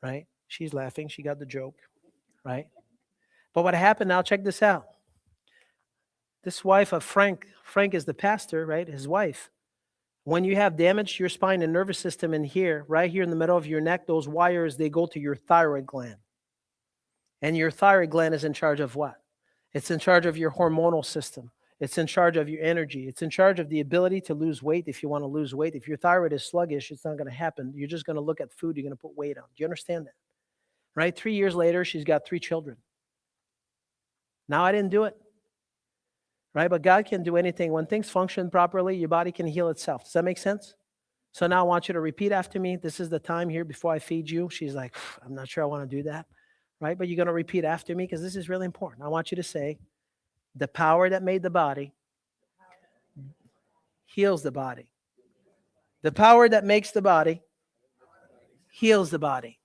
right? She's laughing. She got the joke, right? But what happened now, check this out. This wife of Frank is the pastor, right? His wife. When you have damage to your spine and nervous system in here, right here in the middle of your neck, those wires, they go to your thyroid gland. And your thyroid gland is in charge of what? It's in charge of your hormonal system. It's in charge of your energy. It's in charge of the ability to lose weight if you want to lose weight. If your thyroid is sluggish, it's not going to happen. You're just going to look at food, you're going to put weight on. Do you understand that? Right? 3 years later, she's got 3 children. Now I didn't do it. Right? But God can do anything. When things function properly, your body can heal itself. Does that make sense? So now I want you to repeat after me. This is the time here before I feed you. She's like, I'm not sure I want to do that. Right? But you're going to repeat after me because this is really important. I want you to say, the power that made the body heals the body. The power that makes the body heals the body.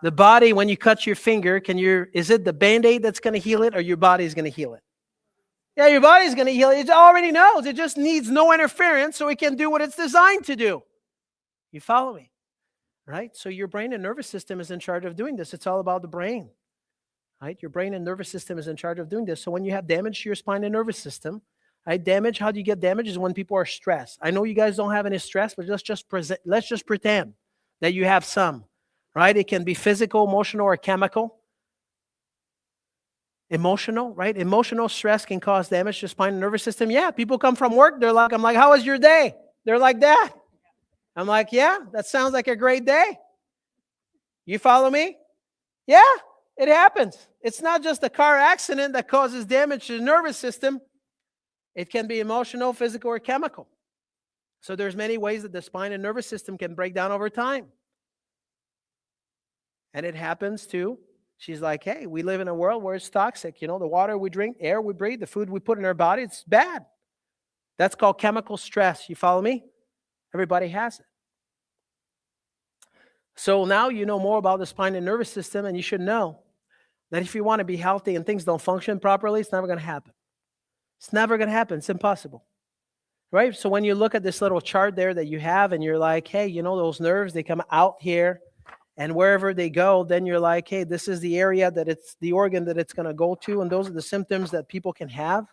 The body, when you cut your finger, is it the Band-Aid that's going to heal it or your body's going to heal it? Yeah, your body's going to heal it. It already knows. It just needs no interference so it can do what it's designed to do. You follow me? Right? So your brain and nervous system is in charge of doing this. It's all about the brain. Right? Your brain and nervous system is in charge of doing this. So when you have damage to your spine and nervous system, right? Damage, how do you get damage is when people are stressed. I know you guys don't have any stress, but let's just pretend that you have some. Right? It can be physical, emotional, or chemical. Emotional, right? Emotional stress can cause damage to spine and nervous system. Yeah, people come from work. They're like, I'm like, how was your day? They're like that. I'm like, yeah, that sounds like a great day. You follow me? Yeah, it happens. It's not just a car accident that causes damage to the nervous system. It can be emotional, physical, or chemical. So there's many ways that the spine and nervous system can break down over time. And it happens too. She's like, hey, we live in a world where it's toxic. The water we drink, air we breathe, the food we put in our body, it's bad. That's called chemical stress. You follow me? Everybody has it. So now you know more about the spine and nervous system, and you should know That if you want to be healthy and things don't function properly, it's never going to happen. It's never going to happen. It's impossible. Right? So when you look at this little chart there that you have and you're like, hey, you know, those nerves, they come out here and wherever they go, then you're like, hey, this is the area that it's the organ that it's going to go to. And those are the symptoms that people can have.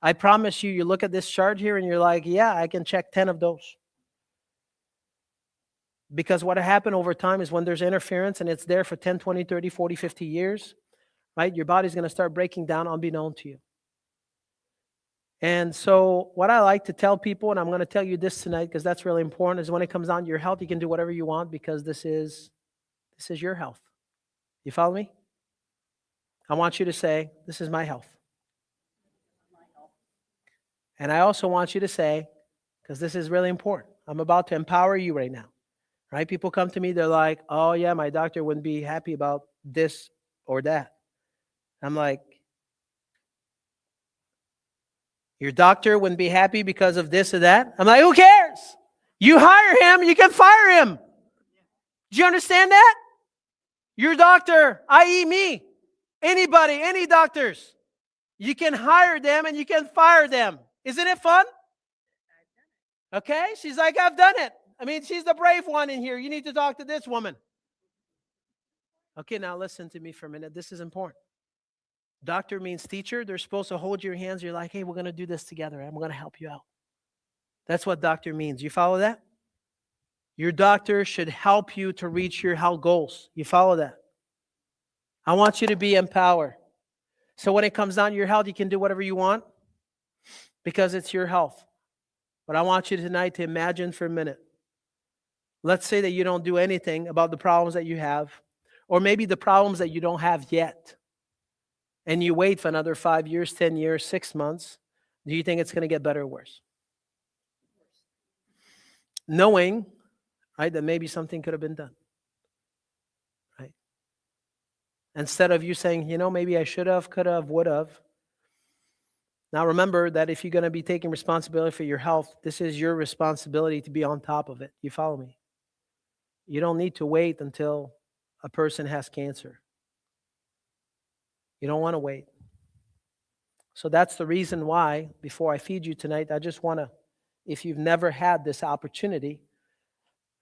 I promise you, you look at this chart here and you're like, yeah, I can check 10 of those. Because what happened over time is when there's interference and it's there for 10, 20, 30, 40, 50 years, right? Your body's going to start breaking down unbeknown to you. And so what I like to tell people, and I'm going to tell you this tonight because that's really important, is when it comes down to your health, you can do whatever you want because this is your health. You follow me? I want you to say, this is my health. And I also want you to say, because this is really important, I'm about to empower you right now. Right? People come to me, they're like, oh yeah, my doctor wouldn't be happy about this or that. I'm like, your doctor wouldn't be happy because of this or that? I'm like, who cares? You hire him, you can fire him. Do you understand that? Your doctor, i.e. me, anybody, any doctors, you can hire them and you can fire them. Isn't it fun? Okay, she's like, I've done it. I mean, she's the brave one in here. You need to talk to this woman. Okay, now listen to me for a minute. This is important. Doctor means teacher. They're supposed to hold your hands. You're like, hey, we're going to do this together. I'm going to help you out. That's what doctor means. You follow that? Your doctor should help you to reach your health goals. You follow that? I want you to be empowered. So when it comes down to your health, you can do whatever you want because it's your health. But I want you tonight to imagine for a minute. Let's say that you don't do anything about the problems that you have, or maybe the problems that you don't have yet. And you wait for another 5 years, 10 years, 6 months. Do you think it's going to get better or worse? Knowing, right, that maybe something could have been done. Right? Instead of you saying, you know, maybe I should have, could have, would have. Now remember that if you're going to be taking responsibility for your health, this is your responsibility to be on top of it. You follow me? You don't need to wait until a person has cancer. You don't want to wait. So that's the reason why, before I feed you tonight, I just want to, if you've never had this opportunity,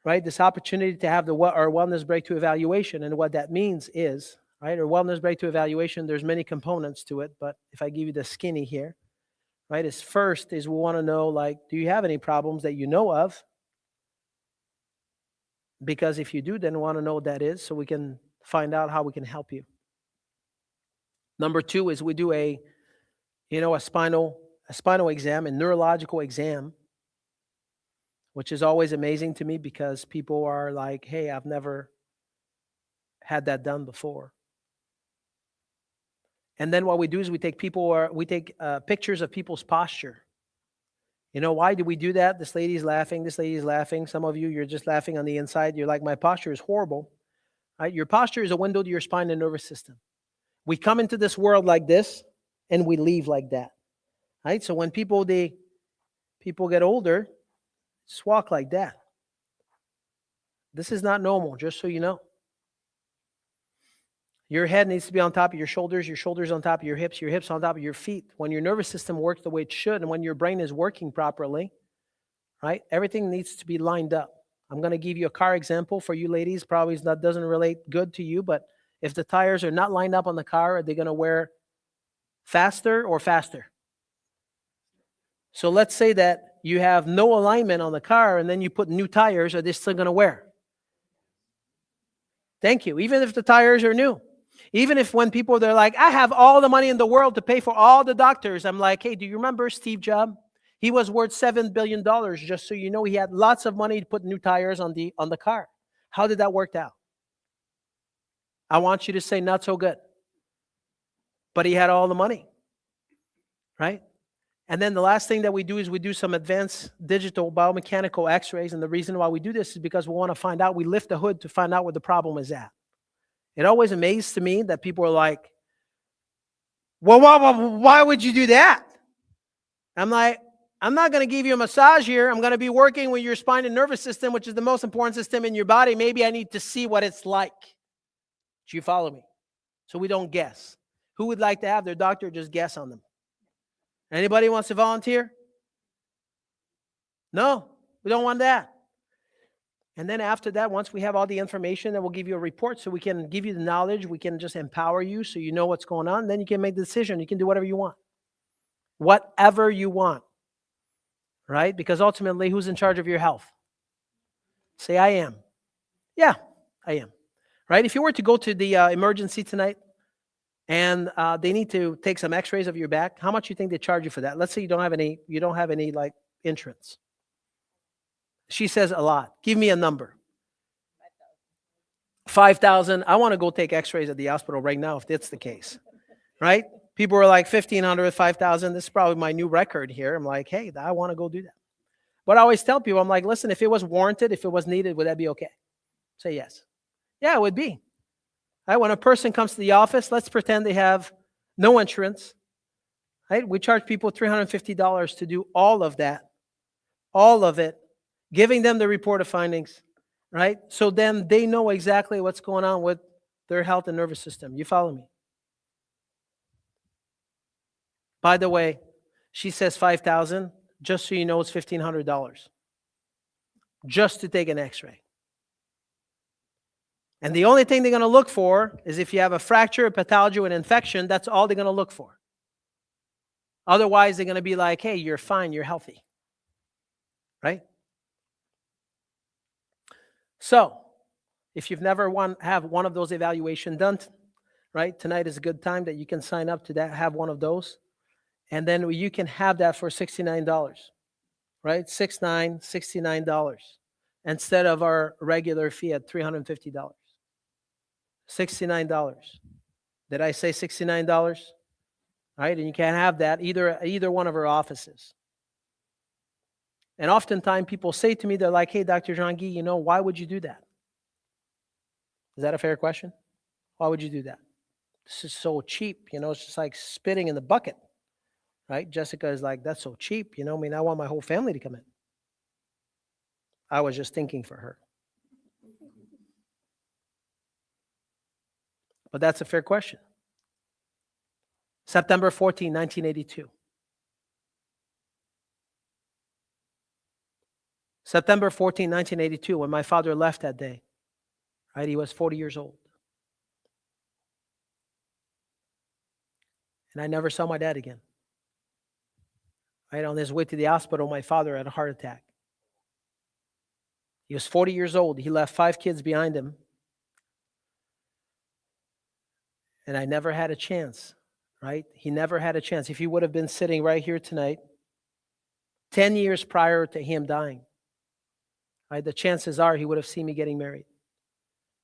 right, this opportunity to have our wellness breakthrough evaluation, and what that means is, right, our wellness breakthrough evaluation, there's many components to it, but if I give you the skinny here, right, is first is we want to know, like, do you have any problems that you know of? Because if you do, then we want to know what that is so we can find out how we can help you. Number two is we do a spinal exam, a neurological exam, which is always amazing to me because people are like, hey, I've never had that done before. And then what we do is we take pictures of people's posture. You know, why do we do that? This lady's laughing. This lady's laughing. Some of you, you're just laughing on the inside. You're like, my posture is horrible. Right? Your posture is a window to your spine and nervous system. We come into this world like this, and we leave like that. Right? So when people get older, just walk like that. This is not normal, just so you know. Your head needs to be on top of your shoulders on top of your hips on top of your feet. When your nervous system works the way it should, and when your brain is working properly, right, everything needs to be lined up. I'm going to give you a car example for you ladies. Probably that doesn't relate good to you, but if the tires are not lined up on the car, are they going to wear faster or faster? So let's say that you have no alignment on the car and then you put new tires. Are they still going to wear? Thank you. Even if the tires are new. Even if when people, they're like, I have all the money in the world to pay for all the doctors. I'm like, hey, do you remember Steve Jobs? He was worth $7 billion, just so you know. He had lots of money to put new tires on the car. How did that work out? I want you to say not so good. But he had all the money, right? And then the last thing that we do is we do some advanced digital biomechanical x-rays. And the reason why we do this is because we want to find out, we lift the hood to find out where the problem is at. It always amazes to me that people are like, well, why would you do that? I'm like, I'm not going to give you a massage here. I'm going to be working with your spine and nervous system, which is the most important system in your body. Maybe I need to see what it's like. Do you follow me? so we don't guess. Who would like to have their doctor just guess on them? Anybody wants to volunteer? No, we don't want that. And then after that, once we have all the information, then we'll give you a report so we can give you the knowledge. We can just empower you so you know what's going on. Then you can make the decision. You can do whatever you want. Whatever you want. Right? Because ultimately, who's in charge of your health? Say, I am. Yeah, I am. Right? If you were to go to the emergency tonight and they need to take some x-rays of your back, how much do you think they charge you for that? Let's say you don't have any like insurance. She says a lot. Give me a number. 5,000. I want to go take x-rays at the hospital right now if that's the case. Right? People were like 1,500, 5,000. This is probably my new record here. I'm like, hey, I want to go do that. But I always tell people, I'm like, listen, if it was warranted, if it was needed, would that be okay? Say yes. Yeah, it would be. Right? When a person comes to the office, let's pretend they have no insurance. Right? We charge people $350 to do all of that. All of it. Giving them the report of findings, right? So then they know exactly what's going on with their health and nervous system. You follow me? By the way, she says 5,000, just so you know it's $1,500 just to take an x-ray. And the only thing they're going to look for is if you have a fracture, a pathology, or an infection, that's all they're going to look for. Otherwise, they're going to be like, hey, you're fine, you're healthy, right? So, if you've never have one of those evaluations done, right, tonight is a good time that you can sign up to that, have one of those. And then you can have that for $69, right? $69 instead of our regular fee at $350. $69. Did I say $69? Right? And you can have that either one of our offices. And oftentimes people say to me, they're like, hey, Dr. Jean-Guy, why would you do that? Is that a fair question? Why would you do that? This is so cheap. It's just like spitting in the bucket, right? Jessica is like, that's so cheap. I want my whole family to come in. I was just thinking for her. But that's a fair question. September 14, 1982. September 14, 1982, when my father left that day, right? He was 40 years old. And I never saw my dad again. Right? On his way to the hospital, my father had a heart attack. He was 40 years old. He left 5 kids behind him. And I never had a chance, right? He never had a chance. If he would have been sitting right here tonight, 10 years prior to him dying, right, the chances are he would have seen me getting married.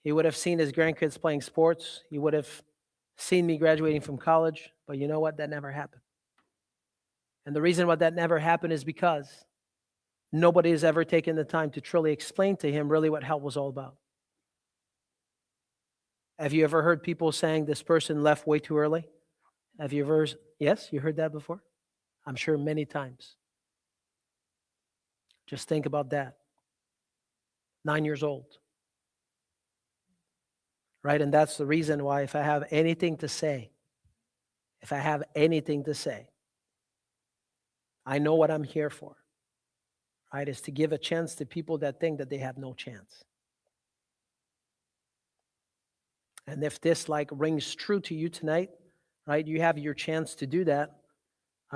He would have seen his grandkids playing sports. He would have seen me graduating from college. But you know what? That never happened. And the reason why that never happened is because nobody has ever taken the time to truly explain to him really what health was all about. Have you ever heard people saying this person left way too early? Have you ever? Yes, you heard that before? I'm sure many times. Just think about that. 9 years old. Right? And that's the reason why if I have anything to say, I know what I'm here for. Right? Is to give a chance to people that think that they have no chance. And if this rings true to you tonight, right, you have your chance to do that.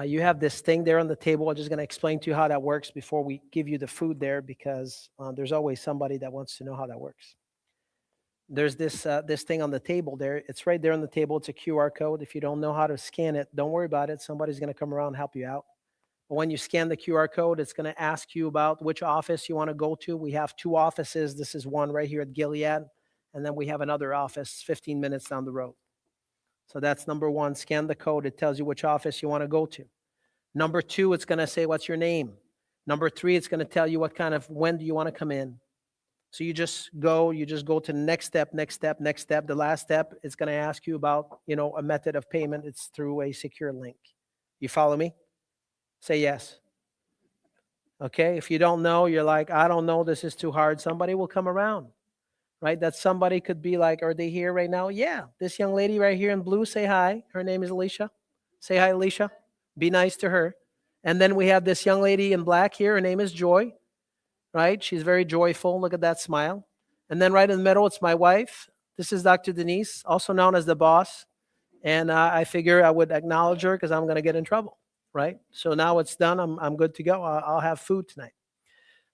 You have this thing there on the table. I'm just going to explain to you how that works before we give you the food there, because there's always somebody that wants to know how that works. There's this thing on the table there. It's right there on the table. It's a QR code. If you don't know how to scan it, don't worry about it. Somebody's going to come around and help you out. But when you scan the QR code, it's going to ask you about which office you want to go to. We have 2 offices. This is one right here at Gilead. And then we have another office 15 minutes down the road. So that's number 1. Scan the code. It tells you which office you want to go to. Number 2, it's going to say, what's your name? Number 3, it's going to tell you when do you want to come in? So you just go to the next step. The last step is going to ask you about, a method of payment. It's through a secure link. You follow me? Say yes. Okay. If you don't know, you're like, I don't know, this is too hard. Somebody will come around. right? That somebody could be like, are they here right now? Yeah, this young lady right here in blue, say hi. Her name is Alicia. Say hi, Alicia. Be nice to her. And then we have this young lady in black here. Her name is Joy, right? She's very joyful. Look at that smile. And then right in the middle, it's my wife. This is Dr. Denise, also known as the boss. And I figure I would acknowledge her because I'm going to get in trouble, right? So now it's done. I'm good to go. I'll have food tonight.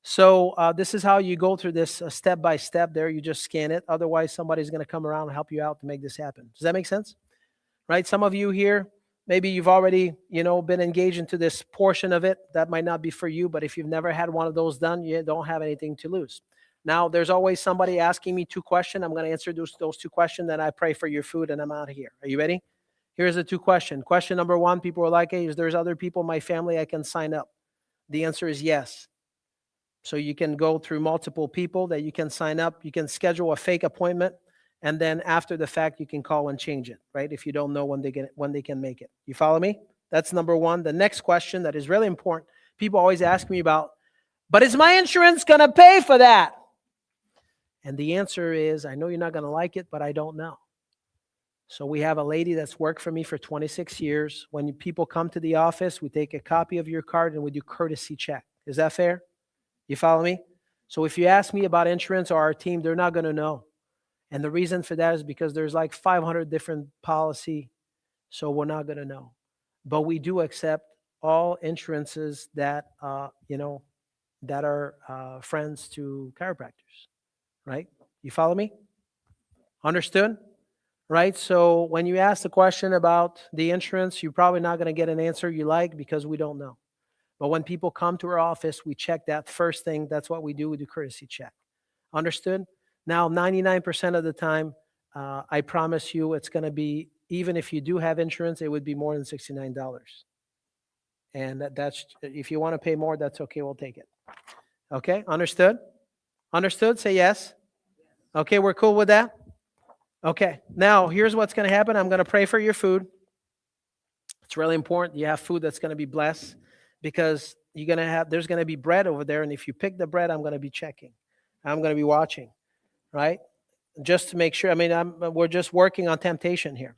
So this is how you go through this step by step there. You just scan it. Otherwise, somebody's going to come around and help you out to make this happen. Does that make sense? Right? Some of you here, maybe you've already, been engaged into this portion of it. That might not be for you, but if you've never had one of those done, you don't have anything to lose. Now, there's always somebody asking me 2 questions. I'm going to answer those 2 questions, then I pray for your food, and I'm out of here. Are you ready? Here's the 2 questions. Question number 1, people are like, hey, is there's other people in my family I can sign up? The answer is yes. So you can go through multiple people that you can sign up. You can schedule a fake appointment, and then after the fact, you can call and change it, right? If you don't know when they can make it. You follow me? That's number 1. The next question that is really important, people always ask me about, but is my insurance going to pay for that? And the answer is, I know you're not going to like it, but I don't know. So we have a lady that's worked for me for 26 years. When people come to the office, we take a copy of your card and we do courtesy check. Is that fair? You follow me? So if you ask me about insurance or our team, they're not going to know. And the reason for that is because there's like 500 different policy, so we're not going to know. But we do accept all insurances that, that are friends to chiropractors, right? You follow me? Understood? Right? So when you ask the question about the insurance, you're probably not going to get an answer you like because we don't know. But when people come to our office, we check that first thing. That's what we do. We do courtesy check. Understood? Now, 99% of the time, I promise you it's going to be, even if you do have insurance, it would be more than $69. And that's, if you want to pay more, that's okay. We'll take it. Okay? Understood? Understood? Say yes. Okay, we're cool with that? Okay. Now, here's what's going to happen. I'm going to pray for your food. It's really important. You have food that's going to be blessed because there's going to be bread over there. And if you pick the bread, I'm going to be checking. I'm going to be watching, right? Just to make sure. I mean, we're just working on temptation here,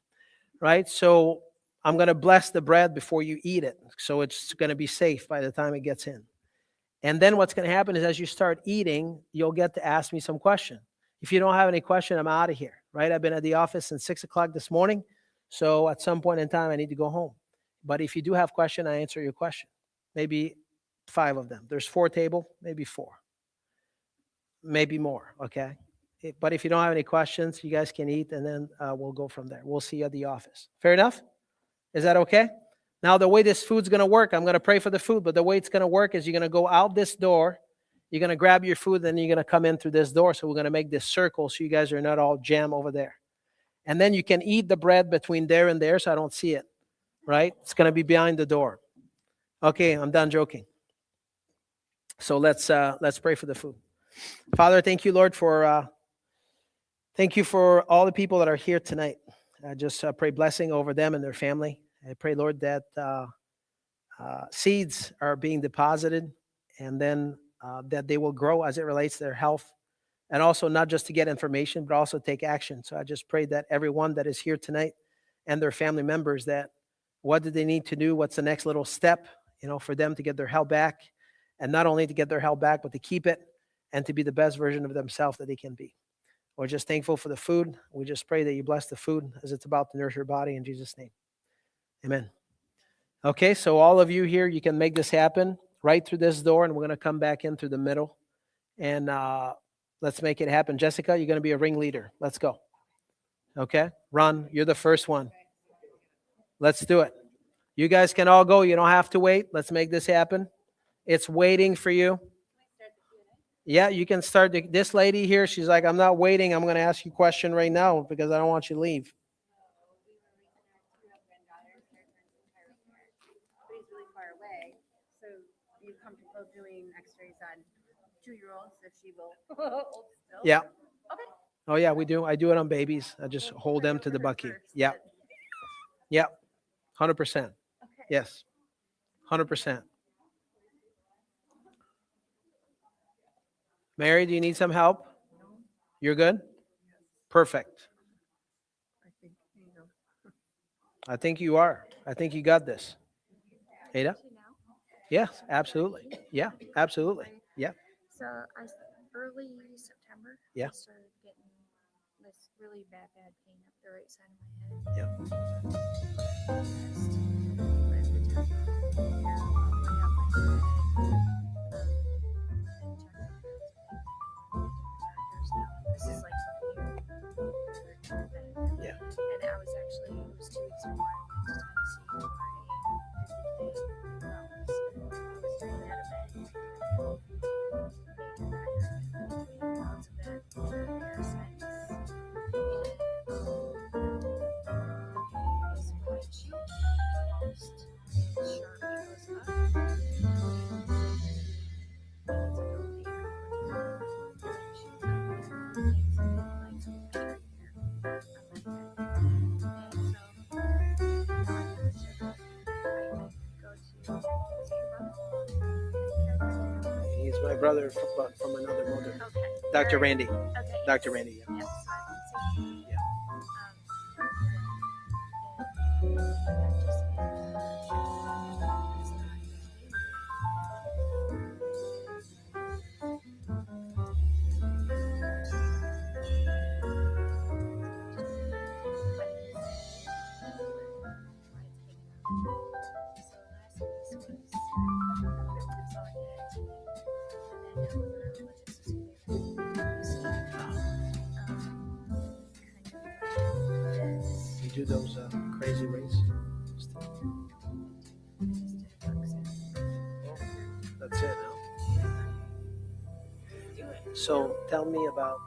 right? So I'm going to bless the bread before you eat it. So it's going to be safe by the time it gets in. And then what's going to happen is as you start eating, you'll get to ask me some question. If you don't have any question, I'm out of here, right? I've been at the office since 6 o'clock this morning. So at some point in time, I need to go home. But if you do have question, I answer your question. Maybe 5 of them. There's 4 table, maybe 4. Maybe more, okay? But if you don't have any questions, you guys can eat, and then we'll go from there. We'll see you at the office. Fair enough? Is that okay? Now, the way this food's going to work, I'm going to pray for the food, but the way it's going to work is you're going to go out this door, you're going to grab your food, then you're going to come in through this door. So we're going to make this circle so you guys are not all jam over there. And then you can eat the bread between there and there so I don't see it, right? It's going to be behind the door. Okay, I'm done joking. So let's pray for the food. Father, thank you, Lord, thank you for all the people that are here tonight. I just pray blessing over them and their family. I pray, Lord, that seeds are being deposited and then that they will grow as it relates to their health. And also not just to get information, but also take action. So I just pray that everyone that is here tonight and their family members, that what do they need to do? What's the next little step, for them to get their health back? And not only to get their health back, but to keep it and to be the best version of themselves that they can be. We're just thankful for the food. We just pray that you bless the food as it's about to nourish your body in Jesus' name. Amen. Okay, so all of you here, you can make this happen right through this door, and we're going to come back in through the middle. And let's make it happen. Jessica, you're going to be a ringleader. Let's go. Okay? Run. You're the first one. Let's do it. You guys can all go. You don't have to wait. Let's make this happen. It's waiting for you. Yeah, you can start. This lady here, she's like, I'm not waiting. I'm going to ask you a question right now because I don't want you to leave. But he's really far away. So you comfortable doing x-rays on 2-year-olds if she will hold still? Yeah. Okay. Oh, yeah, we do. I do it on babies. I just hold them to the bucky. Yeah. Yeah. 100%. Okay. Yes. 100%. Mary, do you need some help? You're good? Perfect. I think, you know. I think you are. I think you got this. Ada? Actually now, Yes, absolutely. Yeah, absolutely. Yeah, so early September, Yeah. I started getting this really bad pain up the right side of my head. Yeah. Right at the top of my hair, all the way up my head. And checked out doctors now. This is like Yeah. And I was actually, it was 2 weeks before I went to Tennessee for my 50K mountains. I was doing that event. And I had lots of that hair since. Is which almost sharply goes up. It's like a big He's my brother from another mother. Okay. Dr. Randy. Okay. Dr. Randy, yeah. Yes, so I can see. Yeah. And that just You do those crazy races? That's it, huh? So tell me about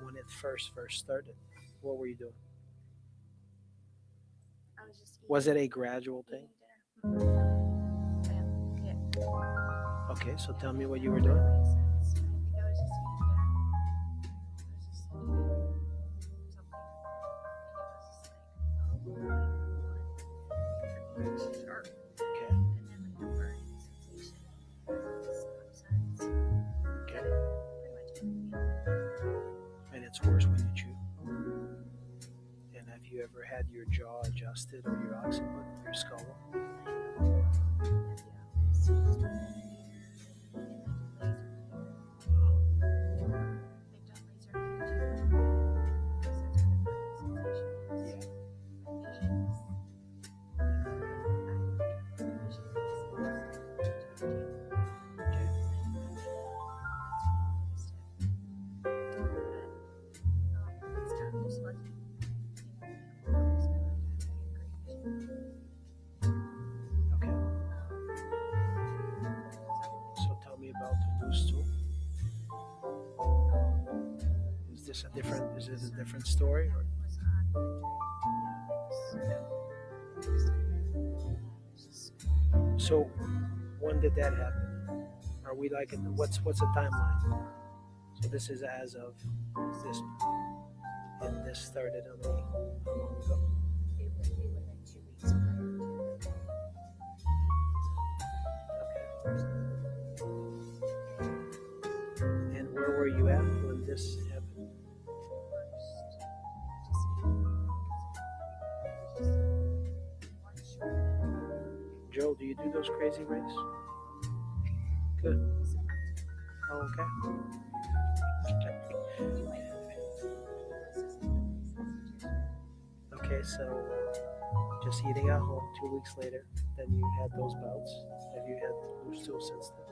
when it first started. What were you doing? I was just Was it a gradual thing? Okay, so tell me what you were doing. Okay. Okay. And it's worse when you chew. And have you ever had your jaw adjusted or your occiput, your skull? Okay. So tell me about the loose stool. Is this a different? Is it a different story? Or? So when did that happen? Are we like in the, what's the timeline? So this is as of this, and this started how long ago? Okay. And where were you at when this happened? Joe, do you do those crazy races? Good. Oh, okay. Okay, so just eating at home 2 weeks later, then you had those bouts. Have you had loose stool since then?